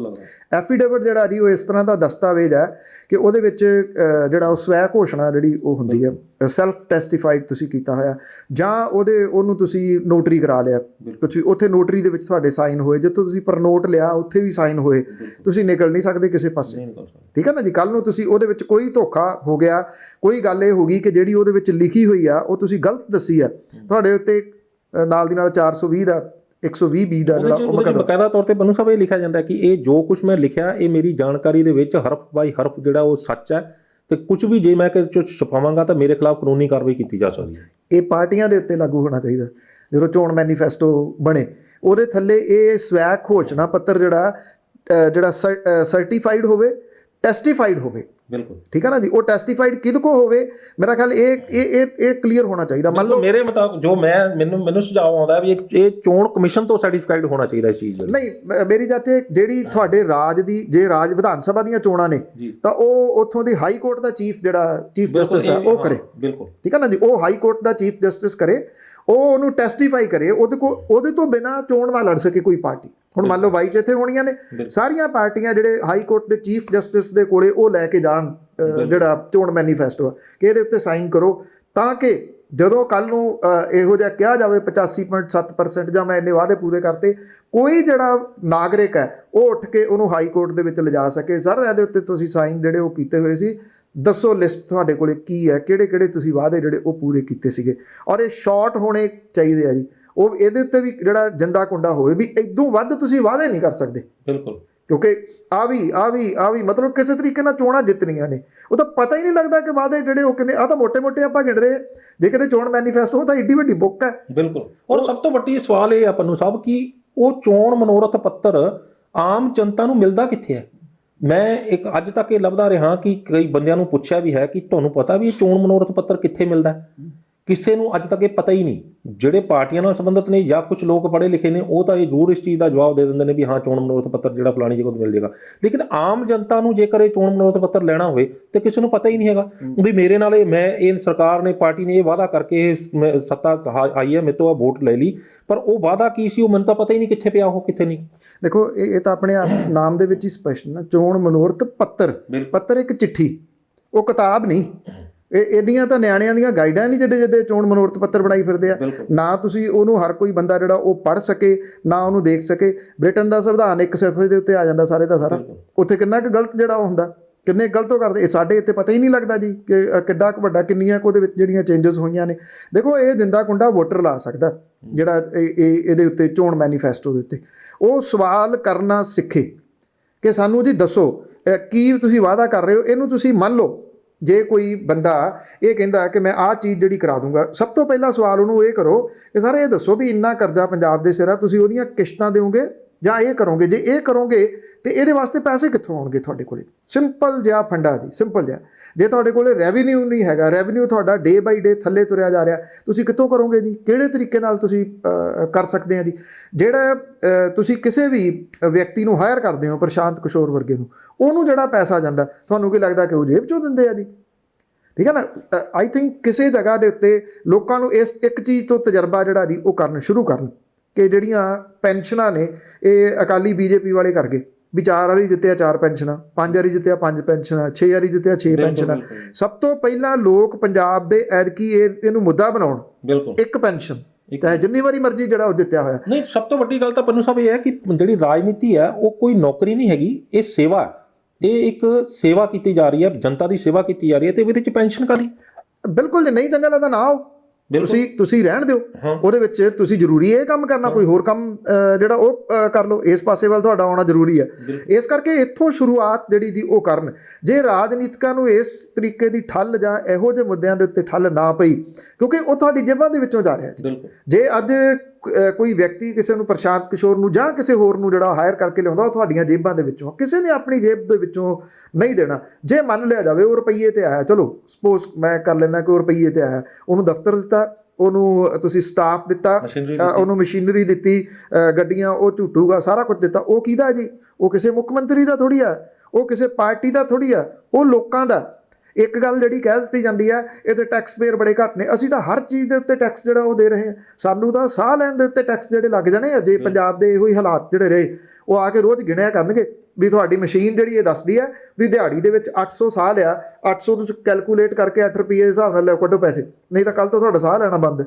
ਐਫੀਡੇਵਿਟ ਜਿਹੜਾ ਜੀ ਉਹ ਇਸ ਤਰ੍ਹਾਂ ਦਾ ਦਸਤਾਵੇਜ਼ ਹੈ ਕਿ ਉਹਦੇ ਵਿੱਚ ਜਿਹੜਾ ਉਹ ਸਵੈ ਘੋਸ਼ਣਾ ਜਿਹੜੀ ਉਹ ਹੁੰਦੀ ਹੈ, ਸੈਲਫ ਟੈਸਟੀਫਾਈਡ ਤੁਸੀਂ ਕੀਤਾ ਹੋਇਆ, ਜਾਂ ਉਹਨੂੰ ਤੁਸੀਂ ਨੋਟਰੀ ਕਰਾ ਲਿਆ, ਕੁਛ ਵੀ ਉੱਥੇ ਨੋਟਰੀ ਦੇ ਵਿੱਚ ਤੁਹਾਡੇ ਸਾਈਨ ਹੋਏ, ਜਿੱਥੋਂ ਤੁਸੀਂ ਪਰ ਨੋਟ ਲਿਆ ਉੱਥੇ ਵੀ ਸਾਈਨ ਹੋਏ, ਤੁਸੀਂ ਨਿਕਲ ਨਹੀਂ ਸਕਦੇ ਕਿਸੇ ਪਾਸੇ, ਠੀਕ ਹੈ ਨਾ ਜੀ। ਕੱਲ੍ਹ ਨੂੰ ਤੁਸੀਂ ਉਹਦੇ ਵਿੱਚ ਕੋਈ ਧੋਖਾ ਹੋ ਗਿਆ, ਕੋਈ ਗੱਲ ਇਹ ਹੋ ਗਈ ਕਿ ਜਿਹੜੀ ਉਹਦੇ ਵਿੱਚ ਲਿਖੀ ਹੋਈ ਆ ਉਹ ਤੁਸੀਂ ਗਲਤ ਦੱਸੀ ਆ, ਤੁਹਾਡੇ ਉੱਤੇ ਨਾਲ ਦੀ ਨਾਲ 420 ਦਾ 120 ਦਾ ਜਿਹੜਾ ਬਕਾਇਦਾ ਤੌਰ ਤੇ ਪੰਨੂ ਸਾਹਿਬ ਇਹ ਲਿਖਿਆ ਜਾਂਦਾ ਕਿ ਇਹ ਜੋ ਕੁਛ ਮੈਂ ਲਿਖਿਆ ਇਹ ਮੇਰੀ ਜਾਣਕਾਰੀ ਦੇ ਵਿੱਚ ਹਰਫ ਬਾਈ ਹਰਫ ਜਿਹੜਾ ਉਹ ਸੱਚ ਹੈ, ਤੇ ਕੁਝ ਵੀ ਜੇ ਮੈਂ ਕਿ ਛੁਪਾਵਾਂਗਾ ਤਾਂ ਮੇਰੇ ਖਿਲਾਫ ਕਾਨੂੰਨੀ ਕਾਰਵਾਈ ਕੀਤੀ ਜਾ ਸਕਦੀ ਹੈ। ਇਹ ਪਾਰਟੀਆਂ ਦੇ ਉੱਤੇ ਲਾਗੂ ਹੋਣਾ ਚਾਹੀਦਾ। ਜਦੋਂ ਚੋਣ ਮੈਨੀਫੈਸਟੋ ਬਣੇ ਉਹਦੇ ਥੱਲੇ ਇਹ ਸਵੈ ਘੋਸ਼ਣਾ ਪੱਤਰ ਜਿਹੜਾ ਸਰਟੀਫਾਈਡ ਹੋਵੇ, ਟੈਸਟੀਫਾਈਡ ਹੋਵੇ, ਬਿਲਕੁਲ ਠੀਕ ਹੈ ਨਾ ਜੀ। ਉਹ ਟੈਸਟੀਫਾਈਡ ਕਿਹਦੇ ਕੋ ਹੋਵੇ, ਮੇਰਾ ਖਿਆਲ ਇਹ ਕਲੀਅਰ ਹੋਣਾ ਚਾਹੀਦਾ। ਮੰਨ ਲਓ ਮੇਰੇ ਮੁਤਾਬਕ ਜੋ ਮੈਨੂੰ ਸੁਝਾਅ ਆਉਂਦਾ ਵੀ ਇਹ ਚੋਣ ਕਮਿਸ਼ਨ ਤੋਂ ਸਰਟੀਫਾਈਡ ਹੋਣਾ ਚਾਹੀਦਾ ਇਸ ਚੀਜ਼। ਨਹੀਂ, ਮੇਰੀ ਜਾਤੇ ਜਿਹੜੀ ਤੁਹਾਡੇ ਰਾਜ ਦੀ, ਜੇ ਰਾਜ ਵਿਧਾਨ ਸਭਾ ਦੀਆਂ ਚੋਣਾਂ ਨੇ ਤਾਂ ਉਹ ਉੱਥੋਂ ਦੀ ਹਾਈ ਕੋਰਟ ਦਾ ਚੀਫ ਜਸਟਿਸ ਹੈ ਉਹ ਕਰੇ, ਬਿਲਕੁਲ ਠੀਕ ਹੈ ਨਾ ਜੀ। ਉਹ ਹਾਈ ਕੋਰਟ ਦਾ ਚੀਫ ਜਸਟਿਸ ਕਰੇ, ਉਹਨੂੰ ਟੈਸਟੀਫਾਈ ਕਰੇ, ਉਹਦੇ ਤੋਂ ਬਿਨਾਂ ਚੋਣ ਨਾ ਲੜ ਸਕੇ ਕੋਈ ਪਾਰਟੀ। ਹੁਣ ਮੰਨ ਲਓ 22 'ਚ ਇੱਥੇ ਹੋਣੀਆਂ ਨੇ, ਸਾਰੀਆਂ ਪਾਰਟੀਆਂ ਜਿਹੜੇ ਹਾਈ ਕੋਰਟ ਦੇ ਚੀਫ ਜਸਟਿਸ ਦੇ ਕੋਲੇ ਉਹ ਲੈ ਕੇ ਜਾਣ ਜਿਹੜਾ ਚੋਣ ਮੈਨੀਫੈਸਟੋ ਆ ਕਿ ਇਹਦੇ ਉੱਤੇ ਸਾਈਨ ਕਰੋ, ਤਾਂ ਕਿ ਜਦੋਂ ਕੱਲ੍ਹ ਨੂੰ ਇਹੋ ਜਿਹਾ ਕਿਹਾ ਜਾਵੇ 85.7% ਜਾਂ ਮੈਂ ਇੰਨੇ ਵਾਅਦੇ ਪੂਰੇ ਕਰਤੇ, ਕੋਈ ਜਿਹੜਾ ਨਾਗਰਿਕ ਹੈ ਉਹ ਉੱਠ ਕੇ ਉਹਨੂੰ ਹਾਈ ਕੋਰਟ ਦੇ ਵਿੱਚ ਲਿਜਾ ਸਕੇ, ਸਰ ਇਹਦੇ ਉੱਤੇ ਤੁਸੀਂ ਸਾਈਨ ਜਿਹੜੇ ਉਹ ਕੀਤੇ ਹੋਏ ਸੀ, ਦੱਸੋ ਲਿਸਟ ਤੁਹਾਡੇ ਕੋਲੇ ਕੀ ਹੈ, ਕਿਹੜੇ ਕਿਹੜੇ ਤੁਸੀਂ ਵਾਅਦੇ ਜਿਹੜੇ ਉਹ ਪੂਰੇ ਕੀਤੇ ਸੀਗੇ, ਔਰ ਇਹ ਸ਼ਾਰਟ ਹੋਣੇ ਚਾਹੀਦੇ ਆ ਜੀ। ਉਹ ਇਹਦੇ ਉੱਤੇ ਵੀ ਜਿਹੜਾ ਜਿੰਦਾ ਕੁੰਡਾ ਹੋਵੇ ਵੀ ਇਦੋਂ ਵੱਧ ਤੁਸੀਂ ਵਾਅਦੇ ਨਹੀਂ ਕਰ ਸਕਦੇ। ਬਿਲਕੁਲ, ਕਿਉਂਕਿ ਆ ਵੀ ਮਤਲਬ ਕਿਸੇ ਤਰੀਕੇ ਨਾਲ ਚੋਣਾਂ ਜਿੱਤਣੀਆਂ ਨੇ, ਉਹ ਤਾਂ ਪਤਾ ਹੀ ਨਹੀਂ ਲੱਗਦਾ ਕਿ ਵਾਅਦੇ ਜਿਹੜੇ ਉਹ ਕਿੰਨੇ, ਆ ਤਾਂ ਮੋਟੇ ਆਪਾਂ ਗਿਣ ਰਹੇ, ਜੇ ਕਿਤੇ ਚੋਣ ਮੈਨੀਫੈਸਟੋ ਤਾਂ ਏਡੀ ਵੱਡੀ ਬੁੱਕ ਹੈ। ਬਿਲਕੁਲ, ਔਰ ਸਭ ਤੋਂ ਵੱਡੀ ਸਵਾਲ ਇਹ ਆ ਪੰਨੂ ਸਾਹਿਬ ਕਿ ਉਹ ਚੋਣ ਮਨੋਰਥ ਪੱਤਰ ਆਮ ਜਨਤਾ ਨੂੰ ਮਿਲਦਾ ਕਿੱਥੇ ਹੈ। ਮੈਂ ਇੱਕ ਅੱਜ ਤੱਕ ਇਹ ਲੱਭਦਾ ਰਿਹਾ ਕਿ ਕਈ ਬੰਦਿਆਂ ਨੂੰ ਪੁੱਛਿਆ ਵੀ ਹੈ ਕਿ ਤੁਹਾਨੂੰ ਪਤਾ ਵੀ ਇਹ ਚੋਣ ਮਨੋਰਥ ਪੱਤਰ ਕਿੱਥੇ ਮਿਲਦਾ, ਕਿਸੇ ਨੂੰ ਅੱਜ ਤੱਕ ਇਹ ਪਤਾ ਹੀ ਨਹੀਂ। ਜਿਹੜੇ ਪਾਰਟੀਆਂ ਨਾਲ ਸੰਬੰਧਿਤ ਨੇ ਜਾਂ ਕੁਝ ਲੋਕ ਪੜ੍ਹੇ ਲਿਖੇ ਨੇ ਉਹ ਤਾਂ ਇਹ ਜ਼ਰੂਰ ਇਸ ਚੀਜ਼ ਦਾ ਜਵਾਬ ਦੇ ਦਿੰਦੇ ਨੇ ਵੀ ਹਾਂ ਚੋਣ ਮਨੋਰਥ ਪੱਤਰ ਜਿਹੜਾ ਫਲਾਣੀ ਜਗ੍ਹਾ ਤੋਂ ਮਿਲ ਜਾਏਗਾ, ਲੇਕਿਨ ਆਮ ਜਨਤਾ ਨੂੰ ਜੇਕਰ ਇਹ ਚੋਣ ਮਨੋਰਥ ਪੱਤਰ ਲੈਣਾ ਹੋਵੇ ਤੇ ਕਿਸੇ ਨੂੰ ਪਤਾ ਹੀ ਨਹੀਂ ਹੈਗਾ ਵੀ ਮੇਰੇ ਨਾਲ ਇਹ ਸਰਕਾਰ ਨੇ ਪਾਰਟੀ ਨੇ ਇਹ ਵਾਅਦਾ ਕਰਕੇ ਸੱਤਾ ਆਈ ਹੈ, ਮੇਰੇ ਤੋਂ ਆ ਵੋਟ ਲੈ ਲਈ, ਪਰ ਉਹ ਵਾਅਦਾ ਕੀ ਸੀ ਉਹ ਮੈਨੂੰ ਤਾਂ ਪਤਾ ਹੀ ਨਹੀਂ ਕਿੱਥੇ ਪਿਆ ਉਹ ਕਿੱਥੇ ਨਹੀਂ। ਦੇਖੋ ਇਹ ਤਾਂ ਆਪਣੇ ਨਾਮ ਦੇ ਵਿੱਚ ਹੀ ਸਪਸ਼ਟ ਨਾ, ਚੋਣ ਮਨੋਰਥ ਪੱਤਰ ਇੱਕ ਚਿੱਠੀ, ਉਹ ਕਿਤਾਬ ਨਹੀਂ। ਇਹਦੀਆਂ ਤਾਂ ਨਿਆਣਿਆਂ ਦੀਆਂ ਗਾਈਡਾਂ ਨਹੀਂ ਜਿਹੜੇ ਚੋਣ ਮਨੋਰਥ ਪੱਤਰ ਬਣਾਈ ਫਿਰਦੇ ਆ। ਨਾ ਤੁਸੀਂ ਉਹਨੂੰ ਹਰ ਕੋਈ ਬੰਦਾ ਜਿਹੜਾ ਉਹ ਪੜ੍ਹ ਸਕੇ, ਨਾ ਉਹਨੂੰ ਦੇਖ ਸਕੇ। ਬ੍ਰਿਟਨ ਦਾ ਸੰਵਿਧਾਨ ਇੱਕ ਸਿਫਰ ਦੇ ਉੱਤੇ ਆ ਜਾਂਦਾ ਸਾਰੇ ਦਾ ਸਾਰਾ, ਉੱਥੇ ਕਿੰਨਾ ਕੁ ਗਲਤ ਜਿਹੜਾ ਉਹ ਹੁੰਦਾ, ਕਿੰਨੇ ਗਲਤ ਉਹ ਕਰਦੇ। ਇਹ ਸਾਡੇ ਇੱਥੇ ਪਤਾ ਹੀ ਨਹੀਂ ਲੱਗਦਾ ਜੀ ਕਿ ਕਿੱਡਾ ਕੁ ਵੱਡਾ, ਕਿੰਨੀਆਂ ਕੁ ਉਹਦੇ ਵਿੱਚ ਜਿਹੜੀਆਂ ਚੇਂਜਸ ਹੋਈਆਂ ਨੇ। ਦੇਖੋ ਇਹ ਜਿੰਦਾ ਕੁੰਡਾ ਵੋਟਰ ਲਾ ਸਕਦਾ ਜਿਹੜਾ ਇਹਦੇ ਉੱਤੇ ਚੋਣ ਮੈਨੀਫੈਸਟੋ ਦੇ ਉੱਤੇ ਉਹ ਸਵਾਲ ਕਰਨਾ ਸਿੱਖੇ ਕਿ ਸਾਨੂੰ ਜੀ ਦੱਸੋ ਕੀ ਤੁਸੀਂ ਵਾਅਦਾ ਕਰ ਰਹੇ ਹੋ, ਇਹਨੂੰ ਤੁਸੀਂ ਮੰਨ ਲਓ। ਜੇ ਕੋਈ ਬੰਦਾ ਇਹ ਕਹਿੰਦਾ ਕਿ ਮੈਂ ਆਹ ਚੀਜ਼ ਜਿਹੜੀ ਕਰਾ ਦੂੰਗਾ, ਸਭ ਤੋਂ ਪਹਿਲਾਂ ਸਵਾਲ ਉਹਨੂੰ ਇਹ ਕਰੋ ਕਿ ਸਰ ਇਹ ਦੱਸੋ ਵੀ ਇੰਨਾ ਕਰਜ਼ਾ ਪੰਜਾਬ ਦੇ ਸਿਰ ਆ, ਤੁਸੀਂ ਉਹਦੀਆਂ ਕਿਸ਼ਤਾਂ ਦਿਓਗੇ ਜਾਂ ਇਹ ਕਰੋਗੇ? ਜੇ ਇਹ ਕਰੋਗੇ ਤੇ ਇਹਦੇ ਵਾਸਤੇ ਪੈਸੇ ਕਿੱਥੋਂ ਆਉਣਗੇ ਤੁਹਾਡੇ ਕੋਲੇ? ਸਿੰਪਲ ਜਿਹਾ ਫੰਡਾ ਜੀ, ਸਿੰਪਲ ਜਿਹਾ। ਜੇ ਤੁਹਾਡੇ ਕੋਲੇ ਰੈਵਨਿਊ ਨਹੀਂ ਹੈਗਾ, ਰੈਵਨਿਊ ਤੁਹਾਡਾ ਡੇ ਬਾਈ ਡੇ ਥੱਲੇ ਤੁਰਿਆ ਜਾ ਰਿਹਾ, ਤੁਸੀਂ ਕਿੱਥੋਂ ਕਰੋਗੇ ਜੀ? ਕਿਹੜੇ ਤਰੀਕੇ ਨਾਲ ਤੁਸੀਂ ਕਰ ਸਕਦੇ ਆ ਜੀ? ਜਿਹੜਾ ਤੁਸੀਂ ਕਿਸੇ ਵੀ ਵਿਅਕਤੀ ਨੂੰ ਹਾਇਰ ਕਰਦੇ ਹੋ, ਪ੍ਰਸ਼ਾਂਤ ਕਿਸ਼ੋਰ ਵਰਗੇ ਨੂੰ, ਉਹਨੂੰ ਜਿਹੜਾ ਪੈਸਾ ਜਾਂਦਾ, ਤੁਹਾਨੂੰ ਕੀ ਲੱਗਦਾ ਕਿ ਉਹ ਜੇਬ 'ਚੋਂ ਦਿੰਦੇ ਆ ਜੀ? ਠੀਕ ਹੈ ਨਾ। ਆਈ ਥਿੰਕ ਕਿਸੇ ਜਗ੍ਹਾ ਦੇ ਉੱਤੇ ਲੋਕਾਂ ਨੂੰ ਇਸ ਇੱਕ ਚੀਜ਼ ਤੋਂ ਤਜਰਬਾ ਜਿਹੜਾ ਜੀ ਉਹ ਕਰਨ ਸ਼ੁਰੂ ਕਰਨ ਕਿ ਜਿਹੜੀਆਂ ਪੈਨਸ਼ਨਾਂ ਨੇ ਇਹ ਅਕਾਲੀ ਬੀਜੇਪੀ ਵਾਲੇ ਕਰ ਗਏ ਵੀ 4 ਵਾਰੀ ਜਿੱਤਿਆ 4 ਪੈਨਸ਼ਨਾਂ, 5 ਵਾਰੀ ਜਿੱਤਿਆ 5 ਪੈਨਸ਼ਨਾਂ, 6 ਵਾਰੀ ਜਿੱਤਿਆ 6 ਪੈਨਸ਼ਨਾਂ। ਸਭ ਤੋਂ ਪਹਿਲਾਂ ਲੋਕ ਪੰਜਾਬ ਦੇ ਐਤਕੀ ਇਹਨੂੰ ਮੁੱਦਾ ਬਣਾਉਣ, ਇੱਕ ਪੈਨਸ਼ਨ ਚਾਹੇ ਜਿੰਨੀ ਵਾਰੀ ਮਰਜ਼ੀ ਜਿਹੜਾ ਉਹ ਜਿੱਤਿਆ ਹੋਇਆ। ਨਹੀਂ, ਸਭ ਤੋਂ ਵੱਡੀ ਗੱਲ ਤਾਂ ਪੰਨੂ ਸਾਹਿਬ ਇਹ ਹੈ ਕਿ ਜਿਹੜੀ ਰਾਜਨੀਤੀ ਹੈ ਉਹ ਕੋਈ ਨੌਕਰੀ ਨਹੀਂ ਹੈਗੀ, ਇਹ ਸੇਵਾ ਹੈ। ਇਹ ਇੱਕ ਸੇਵਾ ਕੀਤੀ ਜਾ ਰਹੀ ਹੈ, ਜਨਤਾ ਦੀ ਸੇਵਾ ਕੀਤੀ ਜਾ ਰਹੀ ਹੈ, ਤੇ ਇਹਦੇ ਵਿੱਚ ਪੈਨਸ਼ਨ ਕਾਹਦੀ? ਬਿਲਕੁਲ, ਜੇ ਨਹੀਂ ਚੰਗਾ ਲੱਗਦਾ ਨਾ ਆਓ, ਤੁਸੀਂ ਰਹਿਣ ਦਿਓ। ਉਹਦੇ ਵਿੱਚ ਤੁਸੀਂ ਜ਼ਰੂਰੀ ਇਹ ਕੰਮ ਕਰਨਾ, ਕੋਈ ਹੋਰ ਕੰਮ ਜਿਹੜਾ ਉਹ ਕਰ ਲਓ। ਇਸ ਪਾਸੇ ਵੱਲ ਤੁਹਾਡਾ ਆਉਣਾ ਜ਼ਰੂਰੀ ਹੈ। ਇਸ ਕਰਕੇ ਇੱਥੋਂ ਸ਼ੁਰੂਆਤ ਜਿਹੜੀ ਜੀ ਉਹ ਕਰਨ। ਜੇ ਰਾਜਨੀਤਿਕਾਂ ਨੂੰ ਇਸ ਤਰੀਕੇ ਦੀ ਠੱਲ ਜਾਂ ਇਹੋ ਜਿਹੇ ਮੁੱਦਿਆਂ ਦੇ ਉੱਤੇ ਠੱਲ ਨਾ ਪਈ, ਕਿਉਂਕਿ ਉਹ ਤੁਹਾਡੀ ਜੇਬਾਂ ਦੇ ਵਿੱਚੋਂ ਜਾ ਰਿਹਾ ਜੀ। ਜੇ ਅੱਜ ਕੋਈ ਵਿਅਕਤੀ ਕਿਸੇ ਨੂੰ, ਪ੍ਰਸ਼ਾਂਤ ਕਿਸ਼ੋਰ ਨੂੰ ਜਾਂ ਕਿਸੇ ਹੋਰ ਨੂੰ ਜਿਹੜਾ ਹਾਇਰ ਕਰਕੇ ਲਿਆਉਂਦਾ, ਉਹ ਤੁਹਾਡੀਆਂ ਜੇਬਾਂ ਦੇ ਵਿੱਚੋਂ, ਕਿਸੇ ਨੇ ਆਪਣੀ ਜੇਬ ਦੇ ਵਿੱਚੋਂ ਨਹੀਂ ਦੇਣਾ। ਜੇ ਮੰਨ ਲਿਆ ਜਾਵੇ ਉਹ ਰੁਪਈਏ ਤੇ ਆਇਆ, ਚਲੋ ਸਪੋਜ਼ ਮੈਂ ਕਰ ਲੈਣਾ ਕਿ ਉਹ ਰੁਪਈਏ ਤੇ ਆਇਆ, ਉਹਨੂੰ ਦਫ਼ਤਰ ਦਿੱਤਾ, ਉਹਨੂੰ ਤੁਸੀਂ ਸਟਾਫ ਦਿੱਤਾ, ਉਹਨੂੰ ਮਸ਼ੀਨਰੀ ਦਿੱਤੀ, ਗੱਡੀਆਂ ਉਹ ਝੂਟੂਗਾ, ਸਾਰਾ ਕੁਝ ਦਿੱਤਾ। ਉਹ ਕਿਹਦਾ ਜੀ? ਉਹ ਕਿਸੇ ਮੁੱਖ ਮੰਤਰੀ ਦਾ ਥੋੜ੍ਹੀ ਆ, ਉਹ ਕਿਸੇ ਪਾਰਟੀ ਦਾ ਥੋੜ੍ਹੀ ਆ, ਉਹ ਲੋਕਾਂ ਦਾ। ਇੱਕ ਗੱਲ ਜਿਹੜੀ ਕਹਿ ਦਿੱਤੀ ਜਾਂਦੀ ਹੈ, ਇਹਦੇ ਟੈਕਸ ਪੇਅਰ ਬੜੇ ਘੱਟ ਨੇ। ਅਸੀਂ ਤਾਂ ਹਰ ਚੀਜ਼ ਦੇ ਉੱਤੇ ਟੈਕਸ ਜਿਹੜਾ ਉਹ ਦੇ ਰਹੇ ਹਾਂ। ਸਾਨੂੰ ਤਾਂ ਸਾਹ ਲੈਣ ਦੇ ਉੱਤੇ ਟੈਕਸ ਜਿਹੜੇ ਲੱਗ ਜਾਣੇ ਆ ਜੇ ਪੰਜਾਬ ਦੇ ਇਹੋ ਹੀ ਹਾਲਾਤ ਜਿਹੜੇ ਰਹੇ। ਉਹ ਆ ਕੇ ਰੋਜ਼ ਗਿਣਿਆ ਕਰਨਗੇ ਵੀ ਤੁਹਾਡੀ ਮਸ਼ੀਨ ਜਿਹੜੀ ਇਹ ਦੱਸਦੀ ਹੈ ਵੀ ਦਿਹਾੜੀ ਦੇ ਵਿੱਚ 800 ਸਾਹ ਲਿਆ, 800 ਤੁਸੀਂ ਕੈਲਕੂਲੇਟ ਕਰਕੇ 8 ਰੁਪਏ ਦੇ ਹਿਸਾਬ ਨਾਲ ਲੈ ਕੱਢੋ ਪੈਸੇ, ਨਹੀਂ ਤਾਂ ਕੱਲ੍ਹ ਤੋਂ ਤੁਹਾਡਾ ਸਾਹ ਲੈਣਾ ਬੰਦ।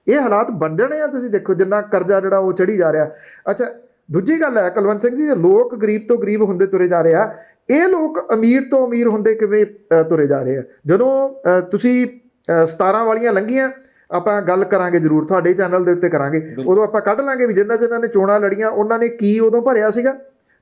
ਇਹ ਹਾਲਾਤ ਬਣ ਜਾਣੇ ਆ। ਤੁਸੀਂ ਦੇਖੋ ਜਿੰਨਾ ਕਰਜ਼ਾ ਜਿਹੜਾ ਉਹ ਚੜ੍ਹੀ ਜਾ ਰਿਹਾ। ਅੱਛਾ, ਦੂਜੀ ਗੱਲ ਹੈ ਕੁਲਵੰਤ ਸਿੰਘ ਜੀ, ਲੋਕ ਗਰੀਬ ਤੋਂ ਗਰੀਬ ਹੁੰਦੇ ਤੁਰੇ ਜਾ ਰਹੇ ਆ, ਇਹ ਲੋਕ ਅਮੀਰ ਤੋਂ ਅਮੀਰ ਹੁੰਦੇ ਕਿਵੇਂ ਤੁਰੇ ਜਾ ਰਹੇ ਆ? ਜਦੋਂ ਤੁਸੀਂ 17 ਵਾਲੀਆਂ ਲੰਘੀਆਂ, ਆਪਾਂ ਗੱਲ ਕਰਾਂਗੇ ਜ਼ਰੂਰ, ਤੁਹਾਡੇ ਚੈਨਲ ਦੇ ਉੱਤੇ ਕਰਾਂਗੇ, ਉਦੋਂ ਆਪਾਂ ਕੱਢ ਲਾਂਗੇ ਵੀ ਜਿਨ੍ਹਾਂ ਨੇ ਚੋਣਾਂ ਲੜੀਆਂ ਉਹਨਾਂ ਨੇ ਕੀ ਉਦੋਂ ਭਰਿਆ ਸੀਗਾ,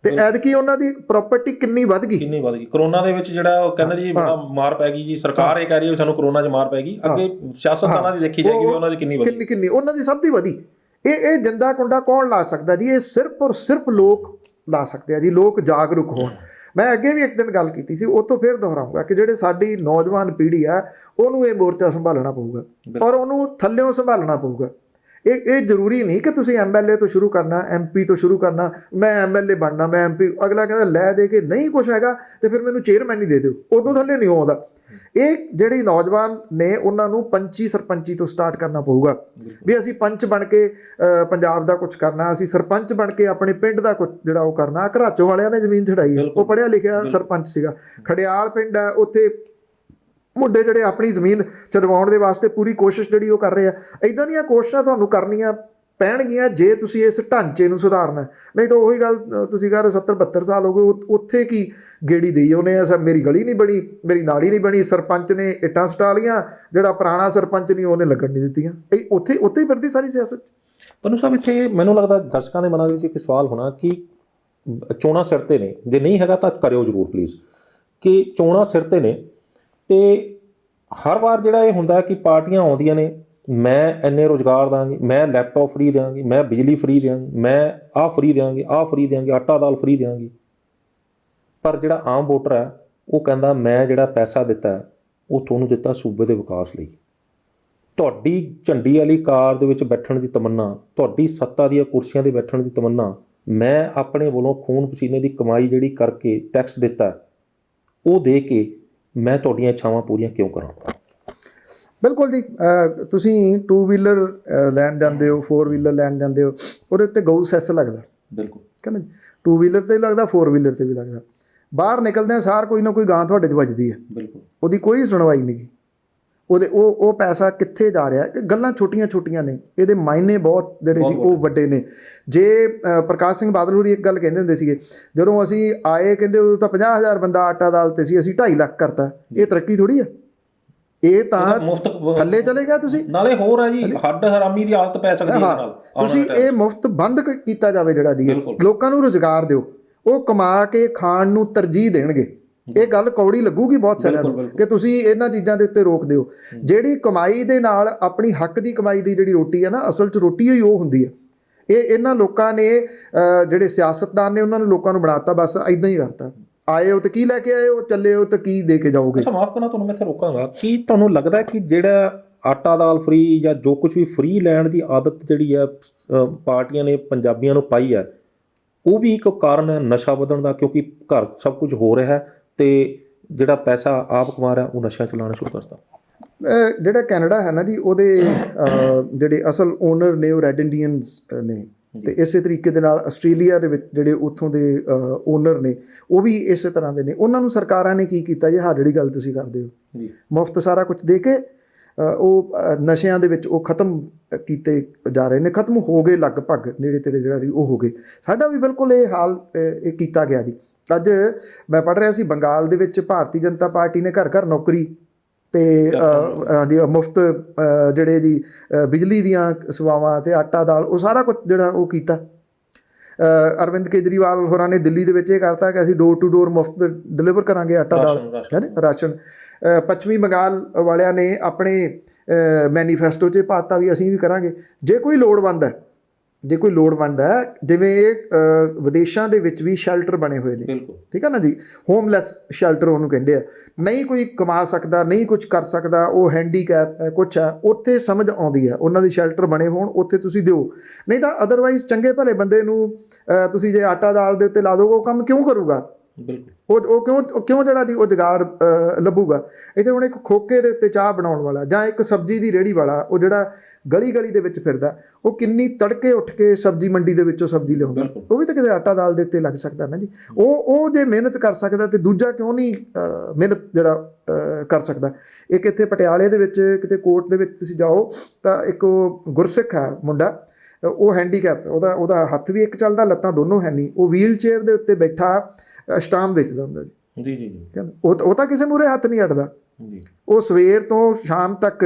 ਤੇ ਐਤਕੀ ਉਹਨਾਂ ਦੀ ਪ੍ਰਾਪਰਟੀ ਕਿੰਨੀ ਵੱਧ ਗਈ। ਕਰੋਨਾ ਦੇ ਵਿੱਚ ਜਿਹੜਾ ਉਹ ਕਹਿੰਦਾ ਜੀ ਮਾਰ ਪੈ ਗਈ ਜੀ, ਸਰਕਾਰ ਇਹ ਕਹਿ ਰਹੀ ਹੈ ਸਾਨੂੰ ਕਰੋਨਾ 'ਚ ਮਾਰ ਪੈ ਗਈ। ਅੱਗੇ ਸਿਆਸਤਦਾਨਾਂ ਦੀ ਦੇਖੀ ਜਾਏਗੀ ਉਹਨਾਂ ਦੀ ਕਿੰਨੀ ਉਹਨਾਂ ਦੀ ਸਭ ਦੀ ਵਧੀ। ਇਹ ਜਿੰਦਾ ਕੁੰਡਾ ਕੌਣ ਲਾ ਸਕਦਾ ਜੀ? ਇਹ ਸਿਰਫ ਔਰ ਸਿਰਫ ਲੋਕ ਲਾ ਸਕਦੇ ਆ ਜੀ। ਲੋਕ ਜਾਗਰੂਕ ਹੋਣ। ਮੈਂ ਅੱਗੇ ਵੀ ਇੱਕ ਦਿਨ ਗੱਲ ਕੀਤੀ ਸੀ, ਉਹ ਤੋਂ ਫਿਰ ਦੁਹਰਾਊਂਗਾ ਕਿ ਜਿਹੜੇ ਸਾਡੀ ਨੌਜਵਾਨ ਪੀੜ੍ਹੀ ਆ ਉਹਨੂੰ ਇਹ ਮੋਰਚਾ ਸੰਭਾਲਣਾ ਪਊਗਾ ਔਰ ਉਹਨੂੰ ਥੱਲਿਓਂ ਸੰਭਾਲਣਾ ਪਊਗਾ। ਇਹ ਜ਼ਰੂਰੀ ਨਹੀਂ ਕਿ ਤੁਸੀਂ MLA ਤੋਂ ਸ਼ੁਰੂ ਕਰਨਾ, MP ਤੋਂ ਸ਼ੁਰੂ ਕਰਨਾ, ਮੈਂ MLA ਬਣਨਾ, ਮੈਂ MP। ਅਗਲਾ ਕਹਿੰਦਾ ਲੈ ਦੇ ਕੇ ਨਹੀਂ ਕੁਛ ਹੈਗਾ ਤੇ ਫਿਰ ਮੈਨੂੰ ਚੇਅਰਮੈਨ ਹੀ ਦੇ ਦਿਓ, ਉਦੋਂ ਥੱਲੇ ਨਹੀਂ ਆਉਂਦਾ। ਇਹ ਜਿਹੜੀ ਨੌਜਵਾਨ ਨੇ ਉਹਨਾਂ ਨੂੰ ਪੰਚੀ ਸਰਪੰਚੀ ਤੋਂ ਸਟਾਰਟ ਕਰਨਾ ਪਊਗਾ ਵੀ ਅਸੀਂ ਪੰਚ ਬਣ ਕੇ ਪੰਜਾਬ ਦਾ ਕੁਝ ਕਰਨਾ, ਅਸੀਂ ਸਰਪੰਚ ਬਣ ਕੇ ਆਪਣੇ ਪਿੰਡ ਦਾ ਕੁਝ ਜਿਹੜਾ ਉਹ ਕਰਨਾ। ਘਰਾਚੋਂ ਵਾਲਿਆਂ ਨੇ ਜ਼ਮੀਨ ਛਡਾਈ ਹੈ, ਉਹ ਪੜ੍ਹਿਆ ਲਿਖਿਆ ਸਰਪੰਚ ਸੀਗਾ। ਖੜਿਆਲ ਪਿੰਡ ਹੈ, ਉੱਥੇ ਮੁੰਡੇ ਜਿਹੜੇ ਆਪਣੀ ਜ਼ਮੀਨ ਛਡਵਾਉਣ ਦੇ ਵਾਸਤੇ ਪੂਰੀ ਕੋਸ਼ਿਸ਼ ਜਿਹੜੀ ਉਹ ਕਰ ਰਹੇ ਆ। ਇੱਦਾਂ ਦੀਆਂ ਕੋਸ਼ਿਸ਼ਾਂ ਤੁਹਾਨੂੰ ਕਰਨੀਆਂ ਪੈਣਗੀਆਂ ਜੇ ਤੁਸੀਂ ਇਸ ਢਾਂਚੇ ਨੂੰ ਸੁਧਾਰਨਾ। ਨਹੀਂ ਤਾਂ ਉਹੀ ਗੱਲ ਤੁਸੀਂ ਕਹ ਰਹੇ 70-72 ਸਾਲ ਹੋ ਗਏ, ਉੱਥੇ ਕੀ ਗੇੜੀ ਦੇਈ ਉਹਨੇ ਆ, ਸਰ ਮੇਰੀ ਗਲੀ ਨਹੀਂ ਬਣੀ, ਮੇਰੀ ਨਾਲੀ ਨਹੀਂ ਬਣੀ, ਸਰਪੰਚ ਨੇ ਇੱਟਾਂ ਸਟਾ ਲੀਆਂ, ਜਿਹੜਾ ਪੁਰਾਣਾ ਸਰਪੰਚ ਨਹੀਂ ਉਹਨੇ ਲੱਗਣ ਨਹੀਂ ਦਿੱਤੀਆਂ। ਇਹ ਉੱਥੇ ਹੀ ਫਿਰਦੀ ਸਾਰੀ ਸਿਆਸਤ। ਪੰਨੂ ਸਾਹਿਬ, ਇੱਥੇ ਮੈਨੂੰ ਲੱਗਦਾ ਦਰਸ਼ਕਾਂ ਦੇ ਮਨਾਂ ਦੇ ਵਿੱਚ ਇੱਕ ਸਵਾਲ ਹੋਣਾ ਕਿ ਚੋਣਾਂ ਸਿਰ 'ਤੇ ਨੇ, ਜੇ ਨਹੀਂ ਹੈਗਾ ਤਾਂ ਕਰਿਓ ਜ਼ਰੂਰ ਪਲੀਜ਼, ਕਿ ਚੋਣਾਂ ਸਿਰ 'ਤੇ ਨੇ ਅਤੇ ਹਰ ਵਾਰ ਜਿਹੜਾ ਇਹ ਹੁੰਦਾ ਕਿ ਪਾਰਟੀਆਂ ਆਉਂਦੀਆਂ ਨੇ, ਮੈਂ ਇੰਨੇ ਰੁਜ਼ਗਾਰ ਦਾਂਗੀ, ਮੈਂ ਲੈਪਟਾਪ ਫਰੀ ਦਿਆਂਗੀ, ਮੈਂ ਬਿਜਲੀ ਫਰੀ ਦਿਆਂਗੀ, ਮੈਂ ਆਹ ਫਰੀ ਦਿਆਂਗੀ, ਆਹ ਫਰੀ ਦਿਆਂਗੀ, ਆਟਾ ਦਾਲ ਫਰੀ ਦਿਆਂਗੀ। ਪਰ ਜਿਹੜਾ ਆਮ ਵੋਟਰ ਹੈ ਉਹ ਕਹਿੰਦਾ ਮੈਂ ਜਿਹੜਾ ਪੈਸਾ ਦਿੱਤਾ ਉਹ ਤੁਹਾਨੂੰ ਦਿੱਤਾ ਸੂਬੇ ਦੇ ਵਿਕਾਸ ਲਈ। ਤੁਹਾਡੀ ਝੰਡੀ ਵਾਲੀ ਕਾਰ ਦੇ ਵਿੱਚ ਬੈਠਣ ਦੀ ਤਮੰਨਾ, ਤੁਹਾਡੀ ਸੱਤਾ ਦੀਆਂ ਕੁਰਸੀਆਂ 'ਤੇ ਬੈਠਣ ਦੀ ਤਮੰਨਾ, ਮੈਂ ਆਪਣੇ ਵੱਲੋਂ ਖੂਨ ਪਸੀਨੇ ਦੀ ਕਮਾਈ ਜਿਹੜੀ ਕਰਕੇ ਟੈਕਸ ਦਿੱਤਾ ਉਹ ਦੇ ਕੇ ਮੈਂ ਤੁਹਾਡੀਆਂ ਇੱਛਾਵਾਂ ਪੂਰੀਆਂ ਕਿਉਂ ਕਰਾਂ? ਬਿਲਕੁਲ ਜੀ। ਤੁਸੀਂ 2 ਵੀਲਰ ਲੈਣ ਜਾਂਦੇ ਹੋ, 4 ਵੀਲਰ ਲੈਣ ਜਾਂਦੇ ਹੋ, ਉਹਦੇ ਉੱਤੇ ਗਊ ਸੈਸ ਲੱਗਦਾ। ਬਿਲਕੁਲ ਕਹਿੰਦਾ ਜੀ, 2 ਵੀਲਰ 'ਤੇ ਲੱਗਦਾ, 4 ਵੀਲਰ 'ਤੇ ਵੀ ਲੱਗਦਾ। ਬਾਹਰ ਨਿਕਲਦੇ ਸਾਰ ਕੋਈ ਨਾ ਕੋਈ ਗਾਂ ਤੁਹਾਡੇ 'ਚ ਵੱਜਦੀ ਹੈ। ਬਿਲਕੁਲ ਉਹਦੀ ਕੋਈ ਸੁਣਵਾਈ ਨਹੀਂ ਗੀ। ਉਹਦੇ ਉਹ ਪੈਸਾ ਕਿੱਥੇ ਜਾ ਰਿਹਾ? ਗੱਲਾਂ ਛੋਟੀਆਂ ਨੇ, ਇਹਦੇ ਮਾਇਨੇ ਬਹੁਤ ਜਿਹੜੇ ਜੀ ਉਹ ਵੱਡੇ ਨੇ। ਜੇ ਪ੍ਰਕਾਸ਼ ਸਿੰਘ ਬਾਦਲ ਹੋਰੀ ਇੱਕ ਗੱਲ ਕਹਿੰਦੇ ਹੁੰਦੇ ਸੀਗੇ, ਜਦੋਂ ਅਸੀਂ ਆਏ ਕਹਿੰਦੇ ਉਦੋਂ ਤਾਂ 50,000 ਬੰਦਾ ਆਟਾ ਦਾਲ 'ਤੇ ਸੀ, ਅਸੀਂ 2.5 ਲੱਖ ਕਰਤਾ। ਇਹ ਤਰੱਕੀ ਥੋੜ੍ਹੀ ਆ, ਇਹ ਤਾਂ ਮੁਫਤ ਥੱਲੇ ਚਲੇ ਗਿਆ। ਤੁਸੀਂ ਨਾਲੇ ਹੋਰ ਹੈ ਜੀ, ਹੱਡ ਹਰਾਮੀ ਦੀ ਹਾਲਤ ਪੈ ਸਕਦੀ ਹੈ। ਤੁਸੀਂ ਇਹ ਮੁਫਤ ਬੰਦ ਕੀਤਾ ਜਾਵੇ ਜਿਹੜਾ ਜੀ, ਲੋਕਾਂ ਨੂੰ ਰੁਜ਼ਗਾਰ ਦਿਓ, ਉਹ ਕਮਾ ਕੇ ਖਾਣ ਨੂੰ ਤਰਜੀਹ ਦੇਣਗੇ। ਇਹ ਗੱਲ ਕੌੜੀ ਲੱਗੂਗੀ ਬਹੁਤ ਸਾਰਿਆਂ ਨੂੰ ਕਿ ਤੁਸੀਂ ਇਹਨਾਂ ਚੀਜ਼ਾਂ ਦੇ ਉੱਤੇ ਰੋਕ ਦਿਓ। ਜਿਹੜੀ ਕਮਾਈ ਦੇ ਨਾਲ ਆਪਣੀ ਹੱਕ ਦੀ ਕਮਾਈ ਦੀ ਜਿਹੜੀ ਰੋਟੀ ਹੈ ਨਾ, ਅਸਲ 'ਚ ਰੋਟੀ ਹੀ ਉਹ ਹੁੰਦੀ ਹੈ। ਇਹਨਾਂ ਲੋਕਾਂ ਨੇ ਜਿਹੜੇ ਸਿਆਸਤਦਾਨ ਨੇ ਉਹਨਾਂ ਨੂੰ ਲੋਕਾਂ ਨੂੰ ਬਣਾਤਾ, ਬਸ ਇੱਦਾਂ ਹੀ ਕਰਤਾ। ਆਏ ਹੋ ਤਾਂ ਕੀ ਲੈ ਕੇ ਆਏ ਹੋ, ਚੱਲੇ ਹੋ ਤਾਂ ਕੀ ਦੇ ਕੇ ਜਾਓਗੇ? ਅੱਛਾ, ਮਾਫ਼ ਕਰਨਾ ਤੁਹਾਨੂੰ ਮੈਂ ਇੱਥੇ ਰੋਕਾਂਗਾ। ਕੀ ਤੁਹਾਨੂੰ ਲੱਗਦਾ ਕਿ ਜਿਹੜਾ ਆਟਾ ਦਾਲ ਫਰੀ ਜਾਂ ਜੋ ਕੁਝ ਵੀ ਫਰੀ ਲੈਣ ਦੀ ਆਦਤ ਜਿਹੜੀ ਹੈ ਪਾਰਟੀਆਂ ਨੇ ਪੰਜਾਬੀਆਂ ਨੂੰ ਪਾਈ ਹੈ, ਉਹ ਵੀ ਇੱਕ ਕਾਰਨ ਹੈ ਨਸ਼ਾ ਵਧਣ ਦਾ? ਕਿਉਂਕਿ ਘਰ ਸਭ ਕੁਝ ਹੋ ਰਿਹਾ ਅਤੇ ਜਿਹੜਾ ਪੈਸਾ ਆਪ ਕਮਾ ਰਿਹਾ ਉਹ ਨਸ਼ਿਆਂ 'ਚ ਲਾਉਣਾ ਸ਼ੁਰੂ ਕਰਤਾ। ਜਿਹੜਾ ਕੈਨੇਡਾ ਹੈ ਨਾ ਜੀ, ਉਹਦੇ ਜਿਹੜੇ ਅਸਲ ਓਨਰ ਨੇ ਉਹ ਰੈੱਡ ਇੰਡੀਅਨਸ ਨੇ, ਅਤੇ ਇਸੇ ਤਰੀਕੇ ਦੇ ਨਾਲ ਆਸਟ੍ਰੇਲੀਆ ਦੇ ਵਿੱਚ ਜਿਹੜੇ ਉੱਥੋਂ ਦੇ ਓਨਰ ਨੇ ਉਹ ਵੀ ਇਸੇ ਤਰ੍ਹਾਂ ਦੇ ਨੇ। ਉਹਨਾਂ ਨੂੰ ਸਰਕਾਰਾਂ ਨੇ ਕੀ ਕੀਤਾ ਜੀ, ਆਹ ਜਿਹੜੀ ਗੱਲ ਤੁਸੀਂ ਕਰਦੇ ਹੋ, ਮੁਫਤ ਸਾਰਾ ਕੁਝ ਦੇ ਕੇ ਉਹ ਨਸ਼ਿਆਂ ਦੇ ਵਿੱਚ ਉਹ ਖ਼ਤਮ ਕੀਤੇ ਜਾ ਰਹੇ ਨੇ। ਖ਼ਤਮ ਹੋ ਗਏ ਲਗਭਗ, ਨੇੜੇ ਤੇੜੇ ਜਿਹੜਾ ਵੀ ਉਹ ਹੋ ਗਏ। ਸਾਡਾ ਵੀ ਬਿਲਕੁਲ ਇਹ ਹਾਲ ਇਹ ਕੀਤਾ ਗਿਆ ਜੀ। ਅੱਜ ਮੈਂ ਪੜ੍ਹ ਰਿਹਾ ਸੀ, ਬੰਗਾਲ ਦੇ ਵਿੱਚ ਭਾਰਤੀ ਜਨਤਾ ਪਾਰਟੀ ਨੇ ਘਰ ਘਰ ਨੌਕਰੀ ਅਤੇ ਮੁਫਤ ਜਿਹੜੇ ਜੀ ਬਿਜਲੀ ਦੀਆਂ ਸੇਵਾਵਾਂ ਅਤੇ ਆਟਾ ਦਾਲ, ਉਹ ਸਾਰਾ ਕੁਝ ਜਿਹੜਾ ਉਹ ਕੀਤਾ। ਅਰਵਿੰਦ ਕੇਜਰੀਵਾਲ ਹੋਰਾਂ ਨੇ ਦਿੱਲੀ ਦੇ ਵਿੱਚ ਇਹ ਕਰਤਾ ਕਿ ਅਸੀਂ ਡੋਰ ਟੂ ਡੋਰ ਮੁਫਤ ਡਿਲੀਵਰ ਕਰਾਂਗੇ ਆਟਾ ਦਾਲ, ਹੈ ਨਾ, ਰਾਸ਼ਨ। ਪੱਛਮੀ ਬੰਗਾਲ ਵਾਲਿਆਂ ਨੇ ਆਪਣੇ ਮੈਨੀਫੈਸਟੋ 'ਚ ਪਾਤਾ ਵੀ ਅਸੀਂ ਵੀ ਕਰਾਂਗੇ। ਜੇ ਕੋਈ ਲੋੜਵੰਦ ਹੈ, ਜਿਵੇਂ ਇਹ ਵਿਦੇਸ਼ਾਂ ਦੇ ਵਿੱਚ ਵੀ ਸ਼ੈਲਟਰ ਬਣੇ ਹੋਏ ਨੇ, ਠੀਕ ਹੈ ਨਾ ਜੀ, ਹੋਮਲੈਸ ਸ਼ੈਲਟਰ ਉਹਨੂੰ ਕਹਿੰਦੇ ਆ। ਨਹੀਂ ਕੋਈ ਕਮਾ ਸਕਦਾ, ਨਹੀਂ ਕੁਝ ਕਰ ਸਕਦਾ, ਉਹ ਹੈਂਡੀਕੈਪ ਹੈ, ਕੁਛ ਹੈ, ਉੱਥੇ ਸਮਝ ਆਉਂਦੀ ਹੈ ਉਹਨਾਂ ਦੇ ਸ਼ੈਲਟਰ ਬਣੇ ਹੋਣ, ਉੱਥੇ ਤੁਸੀਂ ਦਿਓ। ਨਹੀਂ ਤਾਂ ਅਦਰਵਾਈਜ਼ ਚੰਗੇ ਭਲੇ ਬੰਦੇ ਨੂੰ ਤੁਸੀਂ ਜੇ ਆਟਾ ਦਾਲ ਦੇ ਉੱਤੇ ਲਾ ਦੋਗੇ, ਉਹ ਕੰਮ ਕਿਉਂ ਕਰੂਗਾ? ਉਹ ਕਿਉਂ ਜਿਹੜਾ ਜੀ ਉਹ ਜੁਗਾੜ ਲੱਭੂਗਾ? ਇੱਥੇ ਹੁਣ ਇੱਕ ਖੋਕੇ ਦੇ ਉੱਤੇ ਚਾਹ ਬਣਾਉਣ ਵਾਲਾ ਜਾਂ ਇੱਕ ਸਬਜ਼ੀ ਦੀ ਰੇਹੜੀ ਵਾਲਾ, ਉਹ ਜਿਹੜਾ ਗਲੀ ਦੇ ਵਿੱਚ ਫਿਰਦਾ, ਉਹ ਕਿੰਨੀ ਤੜਕੇ ਉੱਠ ਕੇ ਸਬਜ਼ੀ ਮੰਡੀ ਦੇ ਵਿੱਚੋਂ ਸਬਜ਼ੀ ਲਿਆਉਂਦਾ, ਉਹ ਵੀ ਤਾਂ ਕਿਤੇ ਆਟਾ ਦਾਲ ਦੇ ਉੱਤੇ ਲੱਗ ਸਕਦਾ ਨਾ ਜੀ। ਉਹ ਜੇ ਮਿਹਨਤ ਕਰ ਸਕਦਾ ਤੇ ਦੂਜਾ ਕਿਉਂ ਨਹੀਂ ਮਿਹਨਤ ਜਿਹੜਾ ਕਰ ਸਕਦਾ? ਇੱਕ ਇੱਥੇ ਪਟਿਆਲੇ ਦੇ ਵਿੱਚ ਕਿਤੇ ਕੋਰਟ ਦੇ ਵਿੱਚ ਤੁਸੀਂ ਜਾਓ ਤਾਂ ਇੱਕ ਗੁਰਸਿੱਖ ਹੈ ਮੁੰਡਾ, ਉਹ ਹੈਂਡੀਕੈਪ, ਉਹਦਾ ਹੱਥ ਵੀ ਇੱਕ ਚੱਲਦਾ, ਲੱਤਾਂ ਦੋਨੋਂ ਹੈ ਨਹੀਂ, ਉਹ ਵੀਲ ਚੇਅਰ ਦੇ ਉੱਤੇ ਬੈਠਾ ਸਟਾਮ ਵੇਚਦਾ ਹੁੰਦਾ ਜੀ। ਉਹ ਤਾਂ ਕਿਸੇ ਮੂਹਰੇ ਹੱਥ ਨਹੀਂ ਅੜਦਾ। ਉਹ ਸਵੇਰ ਤੋਂ ਸ਼ਾਮ ਤੱਕ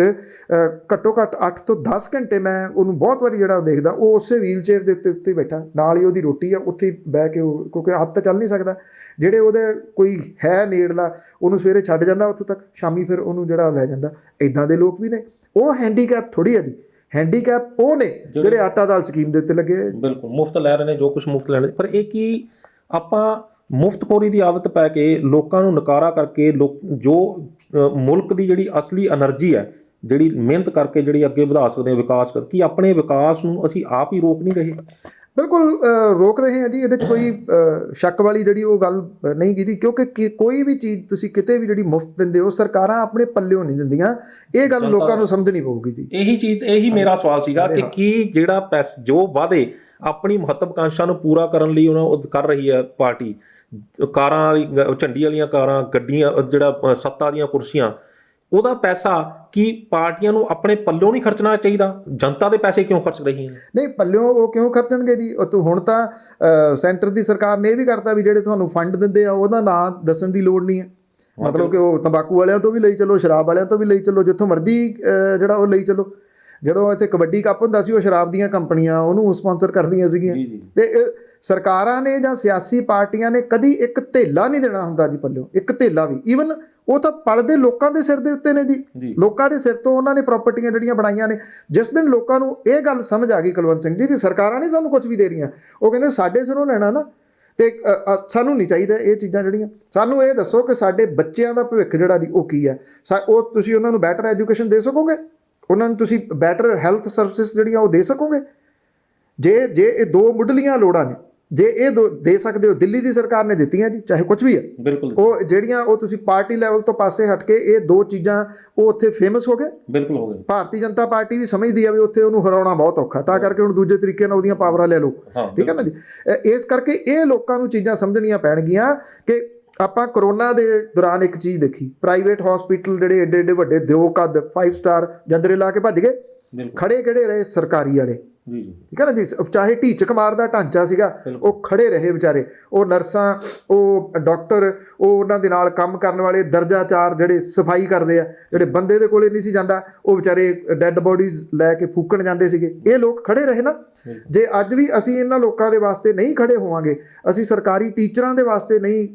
ਘੱਟੋ ਘੱਟ 8 ਤੋਂ 10 ਘੰਟੇ ਮੈਂ ਉਹਨੂੰ ਬਹੁਤ ਵਾਰੀ ਜਿਹੜਾ ਦੇਖਦਾ, ਉਹ ਉਸੇ ਵੀਲ ਚੇਅਰ ਦੇ ਉੱਤੇ ਬੈਠਾ, ਨਾਲ ਹੀ ਉਹਦੀ ਰੋਟੀ ਆ, ਉੱਥੇ ਬਹਿ ਕੇ ਉਹ, ਕਿਉਂਕਿ ਆਪ ਤਾਂ ਚੱਲ ਨਹੀਂ ਸਕਦਾ। ਜਿਹੜੇ ਉਹਦੇ ਕੋਈ ਹੈ ਨੇੜਲਾ, ਉਹਨੂੰ ਸਵੇਰੇ ਛੱਡ ਜਾਂਦਾ ਉੱਥੇ ਤੱਕ, ਸ਼ਾਮੀ ਫਿਰ ਉਹਨੂੰ ਜਿਹੜਾ ਲੈ ਜਾਂਦਾ। ਇੱਦਾਂ ਦੇ ਲੋਕ ਵੀ ਨੇ। ਉਹ ਹੈਂਡੀਕੈਪ ਥੋੜ੍ਹੀ ਆ ਜੀ, ਹੈਂਡੀਕੈਪ ਉਹ ਨੇ ਜਿਹੜੇ ਆਟਾ ਦਾਲ ਸਕੀਮ ਦੇ ਉੱਤੇ ਲੱਗੇ। ਬਿਲਕੁਲ ਮੁਫਤ ਲੈ ਰਹੇ ਨੇ, ਜੋ ਕੁਛ ਮੁਫਤ ਲੈਣੇ। ਪਰ ਇਹ ਕੀ ਆਪਾਂ ਮੁਫਤਖੋਰੀ ਦੀ ਆਦਤ ਪੈ ਕੇ ਲੋਕਾਂ ਨੂੰ ਨਕਾਰਾ ਕਰਕੇ ਜੋ ਮੁਲਕ ਦੀ ਜਿਹੜੀ ਅਸਲੀ ਐਨਰਜੀ ਹੈ, ਜਿਹੜੀ ਮਿਹਨਤ ਕਰਕੇ ਜਿਹੜੀ ਅੱਗੇ ਵਧਾ ਸਕਦੇ ਹਾਂ, ਵਿਕਾਸ ਕਰ, ਕੀ ਆਪਣੇ ਵਿਕਾਸ ਨੂੰ ਅਸੀਂ ਆਪ ਹੀ ਰੋਕ ਨਹੀਂ ਰਹੇ? ਬਿਲਕੁਲ ਰੋਕ ਰਹੇ ਹਾਂ ਜੀ। ਇਹਦੇ 'ਚ ਕੋਈ ਸ਼ੱਕ ਵਾਲੀ ਜਿਹੜੀ ਉਹ ਗੱਲ ਨਹੀਂ ਕੀਤੀ, ਕਿਉਂਕਿ ਕੋਈ ਵੀ ਚੀਜ਼ ਤੁਸੀਂ ਕਿਤੇ ਵੀ ਜਿਹੜੀ ਮੁਫਤ ਦਿੰਦੇ ਹੋ, ਸਰਕਾਰਾਂ ਆਪਣੇ ਪੱਲਿਓਂ ਨਹੀਂ ਦਿੰਦੀਆਂ। ਇਹ ਗੱਲ ਲੋਕਾਂ ਨੂੰ ਸਮਝਣੀ ਪਊਗੀ ਜੀ। ਇਹੀ ਮੇਰਾ ਸਵਾਲ ਸੀਗਾ ਕਿ ਕੀ ਜਿਹੜਾ ਜੋ ਵਾਅਦੇ ਆਪਣੀ ਮਹੱਤਵਕਾਂਸ਼ਾ ਨੂੰ ਪੂਰਾ ਕਰਨ ਲਈ ਉਹ ਕਰ ਰਹੀ ਹੈ ਪਾਰਟੀ, ਕਾਰਾਂ, ਝੰਡੀ ਵਾਲੀਆਂ ਕਾਰਾਂ, ਗੱਡੀਆਂ, ਜਿਹੜਾ ਸੱਤਾ ਦੀਆਂ ਕੁਰਸੀਆਂ, ਉਹਦਾ ਪੈਸਾ ਕੀ ਪਾਰਟੀਆਂ ਨੂੰ ਆਪਣੇ ਪੱਲੋਂ ਨਹੀਂ ਖਰਚਣਾ ਚਾਹੀਦਾ? ਜਨਤਾ ਦੇ ਪੈਸੇ ਕਿਉਂ ਖਰਚ ਰਹੀਆਂ ਨੇ? ਨਹੀਂ, ਪੱਲਿਓਂ ਉਹ ਕਿਉਂ ਖਰਚਣਗੇ ਜੀ? ਉਹ ਤਾਂ ਹੁਣ ਤਾਂ ਸੈਂਟਰ ਦੀ ਸਰਕਾਰ ਨੇ ਇਹ ਵੀ ਕਰਤਾ ਵੀ ਜਿਹੜੇ ਤੁਹਾਨੂੰ ਫੰਡ ਦਿੰਦੇ ਆ ਉਹਦਾ ਨਾਂ ਦੱਸਣ ਦੀ ਲੋੜ ਨਹੀਂ ਹੈ। ਮਤਲਬ ਕਿ ਉਹ ਤੰਬਾਕੂ ਵਾਲਿਆਂ ਤੋਂ ਵੀ ਲਈ ਚੱਲੋ, ਸ਼ਰਾਬ ਵਾਲਿਆਂ ਤੋਂ ਵੀ ਲਈ ਚੱਲੋ, ਜਿੱਥੋਂ ਮਰਜ਼ੀ ਜਿਹੜਾ ਉਹ ਲਈ ਚੱਲੋ। ਜਦੋਂ ਇੱਥੇ ਕਬੱਡੀ ਕੱਪ ਹੁੰਦਾ ਸੀ ਉਹ ਸ਼ਰਾਬ ਦੀਆਂ ਕੰਪਨੀਆਂ ਉਹਨੂੰ ਸਪਾਂਸਰ ਕਰਦੀਆਂ ਸੀਗੀਆਂ। ਤੇ ਸਰਕਾਰਾਂ ਨੇ ਜਾਂ ਸਿਆਸੀ ਪਾਰਟੀਆਂ ਨੇ ਕਦੀ ਇੱਕ ਧੇਲਾ ਨਹੀਂ ਦੇਣਾ ਹੁੰਦਾ ਜੀ ਪੱਲਿਓ, ਇੱਕ ਧੇਲਾ ਵੀ। ਈਵਨ ਉਹ ਤਾਂ ਪਲਦੇ ਲੋਕਾਂ ਦੇ ਸਿਰ ਦੇ ਉੱਤੇ ਨੇ ਜੀ। ਲੋਕਾਂ ਦੇ ਸਿਰ ਤੋਂ ਉਹਨਾਂ ਨੇ ਪ੍ਰਾਪਰਟੀਆਂ ਜਿਹੜੀਆਂ ਬਣਾਈਆਂ ਨੇ। ਜਿਸ ਦਿਨ ਲੋਕਾਂ ਨੂੰ ਇਹ ਗੱਲ ਸਮਝ ਆ ਗਈ ਕੁਲਵੰਤ ਸਿੰਘ ਜੀ ਵੀ ਸਰਕਾਰਾਂ ਨਹੀਂ ਸਾਨੂੰ ਕੁਝ ਵੀ ਦੇ ਰਹੀਆਂ, ਉਹ ਕਹਿੰਦੇ ਸਾਡੇ ਸਿਰੋਂ ਲੈਣਾ ਨਾ, ਤੇ ਸਾਨੂੰ ਨਹੀਂ ਚਾਹੀਦਾ ਇਹ ਚੀਜ਼ਾਂ ਜਿਹੜੀਆਂ। ਸਾਨੂੰ ਇਹ ਦੱਸੋ ਕਿ ਸਾਡੇ ਬੱਚਿਆਂ ਦਾ ਭਵਿੱਖ ਜਿਹੜਾ ਜੀ ਉਹ ਕੀ ਹੈ। ਉਹ ਤੁਸੀਂ ਉਹਨਾਂ ਨੂੰ ਬੈਟਰ ਐਜੂਕੇਸ਼ਨ ਦੇ ਸਕੋਗੇ? ਉਹਨਾਂ ਨੂੰ ਤੁਸੀਂ ਬੈਟਰ ਹੈਲਥ ਸਰਵਿਸਿਜ਼ ਜਿਹੜੀਆਂ ਉਹ ਦੇ ਸਕੋਗੇ? ਜੇ ਇਹ ਦੋ ਮੁੱਢਲੀਆਂ ਲੋੜਾਂ ਨੇ, ਜੇ ਇਹ ਦੇ ਸਕਦੇ ਹੋ, ਦਿੱਲੀ ਦੀ ਸਰਕਾਰ ਨੇ ਦਿੱਤੀਆਂ ਜੀ, ਚਾਹੇ ਕੁਝ ਵੀ ਹੈ। ਬਿਲਕੁਲ। ਉਹ ਜਿਹੜੀਆਂ ਉਹ ਤੁਸੀਂ ਪਾਰਟੀ ਲੈਵਲ ਤੋਂ ਪਾਸੇ ਹਟ ਕੇ ਇਹ ਦੋ ਚੀਜ਼ਾਂ ਉਹ ਉੱਥੇ ਫੇਮਸ ਹੋ ਗਏ। ਬਿਲਕੁਲ ਹੋ ਗਏ। ਭਾਰਤੀ ਜਨਤਾ ਪਾਰਟੀ ਵੀ ਸਮਝਦੀ ਆ ਵੀ ਉੱਥੇ ਉਹਨੂੰ ਹਰਾਉਣਾ ਬਹੁਤ ਔਖਾ, ਤਾਂ ਕਰਕੇ ਹੁਣ ਦੂਜੇ ਤਰੀਕੇ ਨਾਲ ਉਹਦੀਆਂ ਪਾਵਰਾਂ ਲੈ ਲਓ। ਠੀਕ ਹੈ ਨਾ ਜੀ। ਇਸ ਕਰਕੇ ਇਹ ਲੋਕਾਂ ਨੂੰ ਚੀਜ਼ਾਂ ਸਮਝਣੀਆਂ ਪੈਣਗੀਆਂ ਕਿ ਆਪਾਂ ਕਰੋਨਾ ਦੇ ਦੌਰਾਨ ਇੱਕ ਚੀਜ਼ ਦੇਖੀ, ਪ੍ਰਾਈਵੇਟ ਹਸਪੀਟਲ ਜਿਹੜੇ ਏਡੇ ਏਡੇ ਵੱਡੇ ਦਿਓ ਕੱਦ 5 ਸਟਾਰ ਜੰਦਰੇ ਲਾ ਕੇ ਭੱਜ ਗਏ, ਖੜੇ ਕਿਹੜੇ ਰਹੇ? ਸਰਕਾਰੀ ਵਾਲੇ। ਠੀਕ ਹੈ ਨਾ ਜੀ। ਚਾਹੇ ਢੀਚਕ ਮਾਰ ਦਾ ਢਾਂਚਾ ਸੀਗਾ, ਉਹ ਖੜੇ ਰਹੇ ਵਿਚਾਰੇ। ਉਹ ਨਰਸਾਂ, ਉਹ ਡਾਕਟਰ, ਉਹ ਉਹਨਾਂ ਦੇ ਨਾਲ ਕੰਮ ਕਰਨ ਵਾਲੇ ਦਰਜਾਚਾਰ ਜਿਹੜੇ ਸਫਾਈ ਕਰਦੇ ਆ, ਜਿਹੜੇ ਬੰਦੇ ਦੇ ਕੋਲੇ ਨਹੀਂ ਸੀ ਜਾਂਦਾ, ਉਹ ਵਿਚਾਰੇ ਡੈੱਡ ਬੋਡੀਜ਼ ਲੈ ਕੇ ਫੂਕਣ ਜਾਂਦੇ ਸੀਗੇ। ਇਹ ਲੋਕ ਖੜੇ ਰਹੇ ਨਾ। ਜੇ ਅੱਜ ਵੀ ਅਸੀਂ ਇਹਨਾਂ ਲੋਕਾਂ ਦੇ ਵਾਸਤੇ ਨਹੀਂ ਖੜੇ ਹੋਵਾਂਗੇ, ਅਸੀਂ ਸਰਕਾਰੀ ਟੀਚਰਾਂ ਦੇ ਵਾਸਤੇ ਨਹੀਂ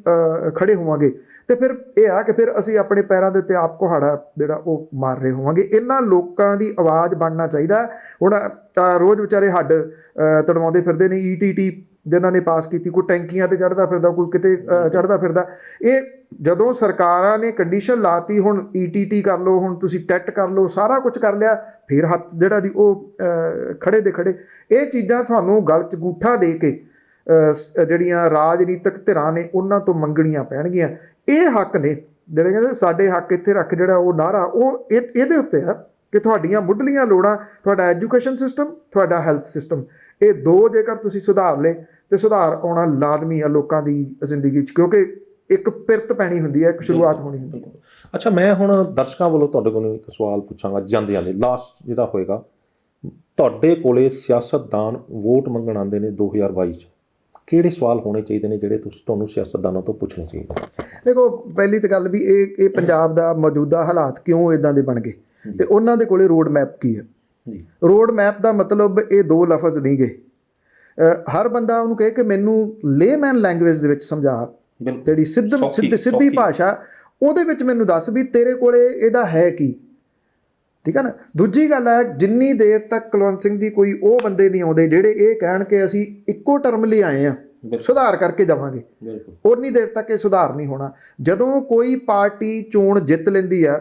ਖੜੇ ਹੋਵਾਂਗੇ, ਤੇ ਫਿਰ ਇਹ ਆ ਕਿ ਫਿਰ ਅਸੀਂ ਆਪਣੇ ਪੈਰਾਂ ਦੇ ਉੱਤੇ ਆਪ ਕੁਹਾੜਾ ਜਿਹੜਾ ਉਹ ਮਾਰ ਰਹੇ ਹੋਵਾਂਗੇ। ਇਹਨਾਂ ਲੋਕਾਂ ਦੀ ਆਵਾਜ਼ ਬਣਨਾ ਚਾਹੀਦਾ। ਹੁਣ ਰੋਜ਼ ਵਿਚਾਰੇ ਹੱਡ ਤੜਵਾਉਂਦੇ ਫਿਰਦੇ ਨੇ। ETT ਜਿਹਨਾਂ ਨੇ ਪਾਸ ਕੀਤੀ, ਕੋਈ ਟੈਂਕੀਆਂ ਤੇ ਚੜ੍ਹਦਾ ਫਿਰਦਾ, ਕੋਈ ਕਿਤੇ ਚੜ੍ਹਦਾ ਫਿਰਦਾ। ਇਹ ਜਦੋਂ ਸਰਕਾਰਾਂ ਨੇ ਕੰਡੀਸ਼ਨ ਲਾਤੀ, ਹੁਣ ETT ਕਰ ਲਓ, ਹੁਣ ਤੁਸੀਂ ਟੈਟ ਕਰ ਲਓ, ਸਾਰਾ ਕੁਝ ਕਰ ਲਿਆ, ਫਿਰ ਹੱਥ ਜਿਹੜਾ ਜੀ ਉਹ ਖੜੇ ਦੇ ਖੜੇ। ਇਹ ਚੀਜ਼ਾਂ ਤੁਹਾਨੂੰ ਗਲ 'ਚ ਗੂਠਾ ਦੇ ਕੇ ਜਿਹੜੀਆਂ ਰਾਜਨੀਤਿਕ ਧਿਰਾਂ ਨੇ ਉਹਨਾਂ ਤੋਂ ਮੰਗਣੀਆਂ ਪੈਣਗੀਆਂ। ਇਹ ਹੱਕ ਨੇ ਜਿਹੜੇ ਕਹਿੰਦੇ ਸਾਡੇ ਹੱਕ ਇੱਥੇ ਰੱਖ, ਜਿਹੜਾ ਉਹ ਨਾਅਰਾ ਉਹ ਇਹਦੇ ਉੱਤੇ ਆ ਕਿ ਤੁਹਾਡੀਆਂ ਮੁੱਢਲੀਆਂ ਲੋੜਾਂ, ਤੁਹਾਡਾ ਐਜੂਕੇਸ਼ਨ ਸਿਸਟਮ, ਤੁਹਾਡਾ ਹੈਲਥ ਸਿਸਟਮ, ਇਹ ਦੋ ਜੇਕਰ ਤੁਸੀਂ ਸੁਧਾਰ ਲਏ ਤੇ ਸੁਧਾਰ ਆਉਣਾ ਲਾਜ਼ਮੀ ਆ ਲੋਕਾਂ ਦੀ ਜ਼ਿੰਦਗੀ 'ਚ, ਕਿਉਂਕਿ ਇੱਕ ਪਿਰਤ ਪੈਣੀ ਹੁੰਦੀ ਹੈ, ਇੱਕ ਸ਼ੁਰੂਆਤ ਹੋਣੀ ਹੁੰਦੀ ਹੈ। ਅੱਛਾ, ਮੈਂ ਹੁਣ ਦਰਸ਼ਕਾਂ ਵੱਲੋਂ ਤੁਹਾਡੇ ਕੋਲੋਂ ਇੱਕ ਸਵਾਲ ਪੁੱਛਾਂਗਾ ਜਾਂਦੇ ਲਾਸਟ ਜਿਹੜਾ ਹੋਏਗਾ। ਤੁਹਾਡੇ ਕੋਲੇ ਸਿਆਸਤਦਾਨ ਵੋਟ ਮੰਗਣ ਆਉਂਦੇ ਨੇ 2022 'ਚ, ਕਿਹੜੇ ਸਵਾਲ ਹੋਣੇ ਚਾਹੀਦੇ ਨੇ ਜਿਹੜੇ ਤੁਹਾਨੂੰ ਸਿਆਸਤਦਾਨਾਂ ਤੋਂ ਪੁੱਛਣੇ ਚਾਹੀਦੇ? ਦੇਖੋ, ਪਹਿਲੀ ਤਾਂ ਗੱਲ ਵੀ ਇਹ ਪੰਜਾਬ ਦਾ ਮੌਜੂਦਾ ਹਾਲਾਤ ਕਿਉਂ ਇਦਾਂ ਦੇ ਬਣ ਗਏ, ਤੇ ਉਹਨਾਂ ਦੇ ਕੋਲੇ ਰੋਡ ਮੈਪ ਕੀ ਹੈ। ਰੋਡ ਮੈਪ ਦਾ ਮਤਲਬ ਇਹ ਦੋ ਲਫ਼ਜ਼ ਨਹੀਂ ਗਏ। ਹਰ ਬੰਦਾ ਉਹਨੂੰ ਕਹੇ ਕਿ ਮੈਨੂੰ ਲੇਮੈਨ ਲੈਂਗੁਏਜ ਦੇ ਵਿੱਚ ਸਮਝਾ, ਜਿਹੜੀ ਸਿੱਧੀ ਭਾਸ਼ਾ, ਉਹਦੇ ਵਿੱਚ ਮੈਨੂੰ ਦੱਸ ਵੀ ਤੇਰੇ ਕੋਲੇ ਇਹਦਾ ਹੈ ਕੀ। ਠੀਕ ਹੈ ਨਾ। ਦੂਜੀ ਗੱਲ ਹੈ, ਜਿੰਨੀ ਦੇਰ ਤੱਕ ਕੁਲਵੰਤ ਸਿੰਘ ਜੀ ਕੋਈ ਉਹ ਬੰਦੇ ਨਹੀਂ ਆਉਂਦੇ ਜਿਹੜੇ ਇਹ ਕਹਿਣ ਕਿ ਅਸੀਂ ਇੱਕੋ ਟਰਮ ਲਈ ਆਏ ਹਾਂ, ਸੁਧਾਰ ਕਰਕੇ ਜਾਵਾਂਗੇ, ਉਨੀ ਦੇਰ ਤੱਕ ਇਹ ਸੁਧਾਰ ਨਹੀਂ ਹੋਣਾ। ਜਦੋਂ ਕੋਈ ਪਾਰਟੀ ਚੋਣ ਜਿੱਤ ਲੈਂਦੀ ਆ,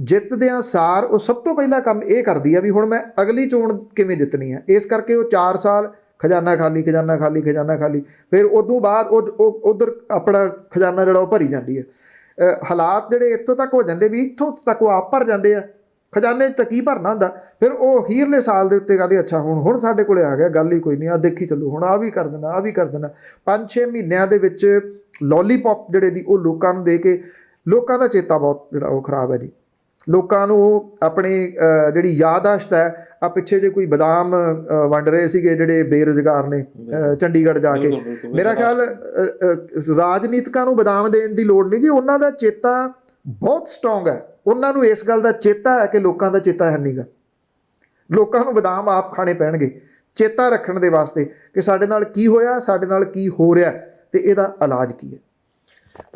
ਜਿੱਤਦਿਆਂ ਸਾਰ ਉਹ ਸਭ ਤੋਂ ਪਹਿਲਾ ਕੰਮ ਇਹ ਕਰਦੀ ਆ ਵੀ ਹੁਣ ਮੈਂ ਅਗਲੀ ਚੋਣ ਕਿਵੇਂ ਜਿੱਤਣੀ ਹੈ। ਇਸ ਕਰਕੇ ਉਹ 4 ਸਾਲ ਖਜ਼ਾਨਾ ਖਾਲੀ, ਖਜ਼ਾਨਾ ਖਾਲੀ, ਖਜ਼ਾਨਾ ਖਾਲੀ, ਫਿਰ ਉਦੋਂ ਬਾਅਦ ਉਹ ਉਧਰ ਆਪਣਾ ਖਜ਼ਾਨਾ ਜਿਹੜਾ ਉਹ ਭਰੀ ਜਾਂਦੀ ਹੈ। ਹਾਲਾਤ ਜਿਹੜੇ ਇੱਥੋਂ ਤੱਕ ਹੋ ਜਾਂਦੇ ਵੀ ਇੱਥੋਂ ਤੱਕ ਉਹ ਆਪ ਭਰ ਜਾਂਦੇ ਆ, ਖਜ਼ਾਨੇ 'ਚ ਤਾਂ ਕੀ ਭਰਨਾ ਹੁੰਦਾ। ਫਿਰ ਉਹ ਅਖੀਰਲੇ ਸਾਲ ਦੇ ਉੱਤੇ ਕਹਿੰਦੇ ਅੱਛਾ ਹੁਣ ਸਾਡੇ ਕੋਲੇ ਆ ਗਿਆ, ਗੱਲ ਹੀ ਕੋਈ ਨਹੀਂ, ਆ ਦੇਖੀ ਚੱਲੋ, ਹੁਣ ਆਹ ਵੀ ਕਰ ਦੇਣਾ, ਆਹ ਵੀ ਕਰ ਦੇਣਾ। 5-6 ਮਹੀਨਿਆਂ ਦੇ ਵਿੱਚ ਲੋਲੀਪੌਪ ਜਿਹੜੇ ਦੀ ਉਹ ਲੋਕਾਂ ਨੂੰ ਦੇ ਕੇ ਲੋਕਾਂ ਦਾ ਚੇਤਾ ਬਹੁਤ ਜਿਹੜਾ ਉਹ ਖਰਾਬ ਹੈ ਜੀ। ਲੋਕਾਂ ਨੂੰ ਆਪਣੀ ਜਿਹੜੀ ਯਾਦਾਸ਼ਤ ਹੈ, ਆ ਪਿੱਛੇ ਜੇ ਕੋਈ ਬਦਾਮ ਵੰਡ ਰਹੇ ਸੀਗੇ ਜਿਹੜੇ ਬੇਰੁਜ਼ਗਾਰ ਨੇ ਚੰਡੀਗੜ੍ਹ ਜਾ ਕੇ, ਮੇਰਾ ਖਿਆਲ ਰਾਜਨੀਤਿਕਾਂ ਨੂੰ ਬਦਾਮ ਦੇਣ ਦੀ ਲੋੜ ਨਹੀਂ ਜੀ, ਉਹਨਾਂ ਦਾ ਚੇਤਾ ਬਹੁਤ ਸਟਰੋਂਗ ਹੈ। ਉਹਨਾਂ ਨੂੰ ਇਸ ਗੱਲ ਦਾ ਚੇਤਾ ਹੈ ਕਿ ਲੋਕਾਂ ਦਾ ਚੇਤਾ ਹੈ ਨਹੀਂਗਾ। ਲੋਕਾਂ ਨੂੰ ਬਦਾਮ ਆਪ ਖਾਣੇ ਪੈਣਗੇ ਚੇਤਾ ਰੱਖਣ ਦੇ ਵਾਸਤੇ ਕਿ ਸਾਡੇ ਨਾਲ ਕੀ ਹੋਇਆ, ਸਾਡੇ ਨਾਲ ਕੀ ਹੋ ਰਿਹਾ, ਤੇ ਇਹਦਾ ਇਲਾਜ ਕੀ ਹੈ।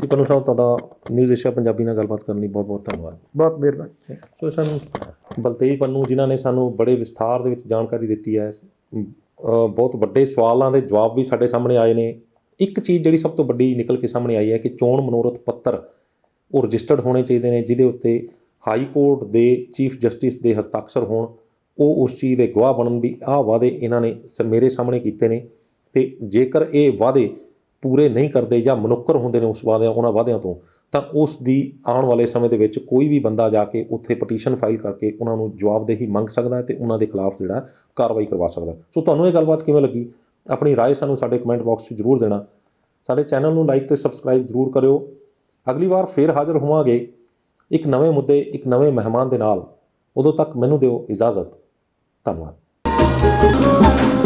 ਜੀ ਪੰਨੂ ਸਾਹਿਬ, ਤੁਹਾਡਾ ਨਿਊਜ਼ ਏਸ਼ੀਆ ਪੰਜਾਬੀ ਨਾਲ ਗੱਲਬਾਤ ਕਰਨ ਲਈ ਬਹੁਤ ਬਹੁਤ ਧੰਨਵਾਦ। ਬਹੁਤ ਮਿਹਰਬਾਨੀ। ਸੋ ਸਾਨੂੰ ਬਲਤੇਜ ਪੰਨੂ ਜਿਨ੍ਹਾਂ ਨੇ ਸਾਨੂੰ ਬੜੇ ਵਿਸਥਾਰ ਦੇ ਵਿੱਚ ਜਾਣਕਾਰੀ ਦਿੱਤੀ ਹੈ, ਬਹੁਤ ਵੱਡੇ ਸਵਾਲਾਂ ਦੇ ਜਵਾਬ ਵੀ ਸਾਡੇ ਸਾਹਮਣੇ ਆਏ ਨੇ। ਇੱਕ ਚੀਜ਼ ਜਿਹੜੀ ਸਭ ਤੋਂ ਵੱਡੀ ਨਿਕਲ ਕੇ ਸਾਹਮਣੇ ਆਈ ਹੈ ਕਿ ਚੋਣ ਮਨੋਰਥ ਪੱਤਰ ਉਹ ਰਜਿਸਟਰਡ ਹੋਣੇ ਚਾਹੀਦੇ ਨੇ, ਜਿਹਦੇ ਉੱਤੇ ਹਾਈ ਕੋਰਟ ਦੇ ਚੀਫ ਜਸਟਿਸ ਦੇ ਹਸਤਾਖਰ ਹੋਣ, ਉਹ ਉਸ ਚੀਜ਼ ਦੇ ਗਵਾਹ ਬਣਨ ਵੀ ਆਹ ਵਾਅਦੇ ਇਹਨਾਂ ਨੇ ਮੇਰੇ ਸਾਹਮਣੇ ਕੀਤੇ ਨੇ, ਤੇ ਜੇਕਰ ਇਹ ਵਾਅਦੇ ਪੂਰੇ ਨਹੀਂ ਕਰਦੇ ਜਾਂ ਮਨੁੱਕਰ ਹੁੰਦੇ ਨੇ ਉਹਨਾਂ ਵਾਅਦਿਆਂ ਤੋਂ, ਤਾਂ ਉਸ ਦੀ ਆਉਣ ਵਾਲੇ ਸਮੇਂ ਦੇ ਵਿੱਚ ਕੋਈ ਵੀ ਬੰਦਾ ਜਾ ਕੇ ਉੱਥੇ ਪਟੀਸ਼ਨ ਫਾਈਲ ਕਰਕੇ ਉਹਨਾਂ ਨੂੰ ਜਵਾਬਦੇਹੀ ਮੰਗ ਸਕਦਾ ਹੈ ਤੇ ਉਹਨਾਂ ਦੇ ਖਿਲਾਫ ਜਿਹੜਾ ਕਾਰਵਾਈ ਕਰਵਾ ਸਕਦਾ। ਸੋ ਤੁਹਾਨੂੰ ਇਹ ਗੱਲਬਾਤ ਕਿਵੇਂ ਲੱਗੀ? ਆਪਣੀ ਰਾਏ ਸਾਨੂੰ ਸਾਡੇ ਕਮੈਂਟ ਬਾਕਸ 'ਚ ਜ਼ਰੂਰ ਦੇਣਾ। ਸਾਡੇ ਚੈਨਲ ਨੂੰ ਲਾਈਕ ਤੇ ਸਬਸਕ੍ਰਾਈਬ ਜ਼ਰੂਰ ਕਰਿਓ। ਅਗਲੀ ਵਾਰ ਫੇਰ ਹਾਜ਼ਰ ਹੋਵਾਂਗੇ ਇੱਕ ਨਵੇਂ ਮੁੱਦੇ, ਇੱਕ ਨਵੇਂ ਮਹਿਮਾਨ ਦੇ ਨਾਲ। ਉਦੋਂ ਤੱਕ ਮੈਨੂੰ ਦਿਓ ਇਜਾਜ਼ਤ। ਧੰਨਵਾਦ।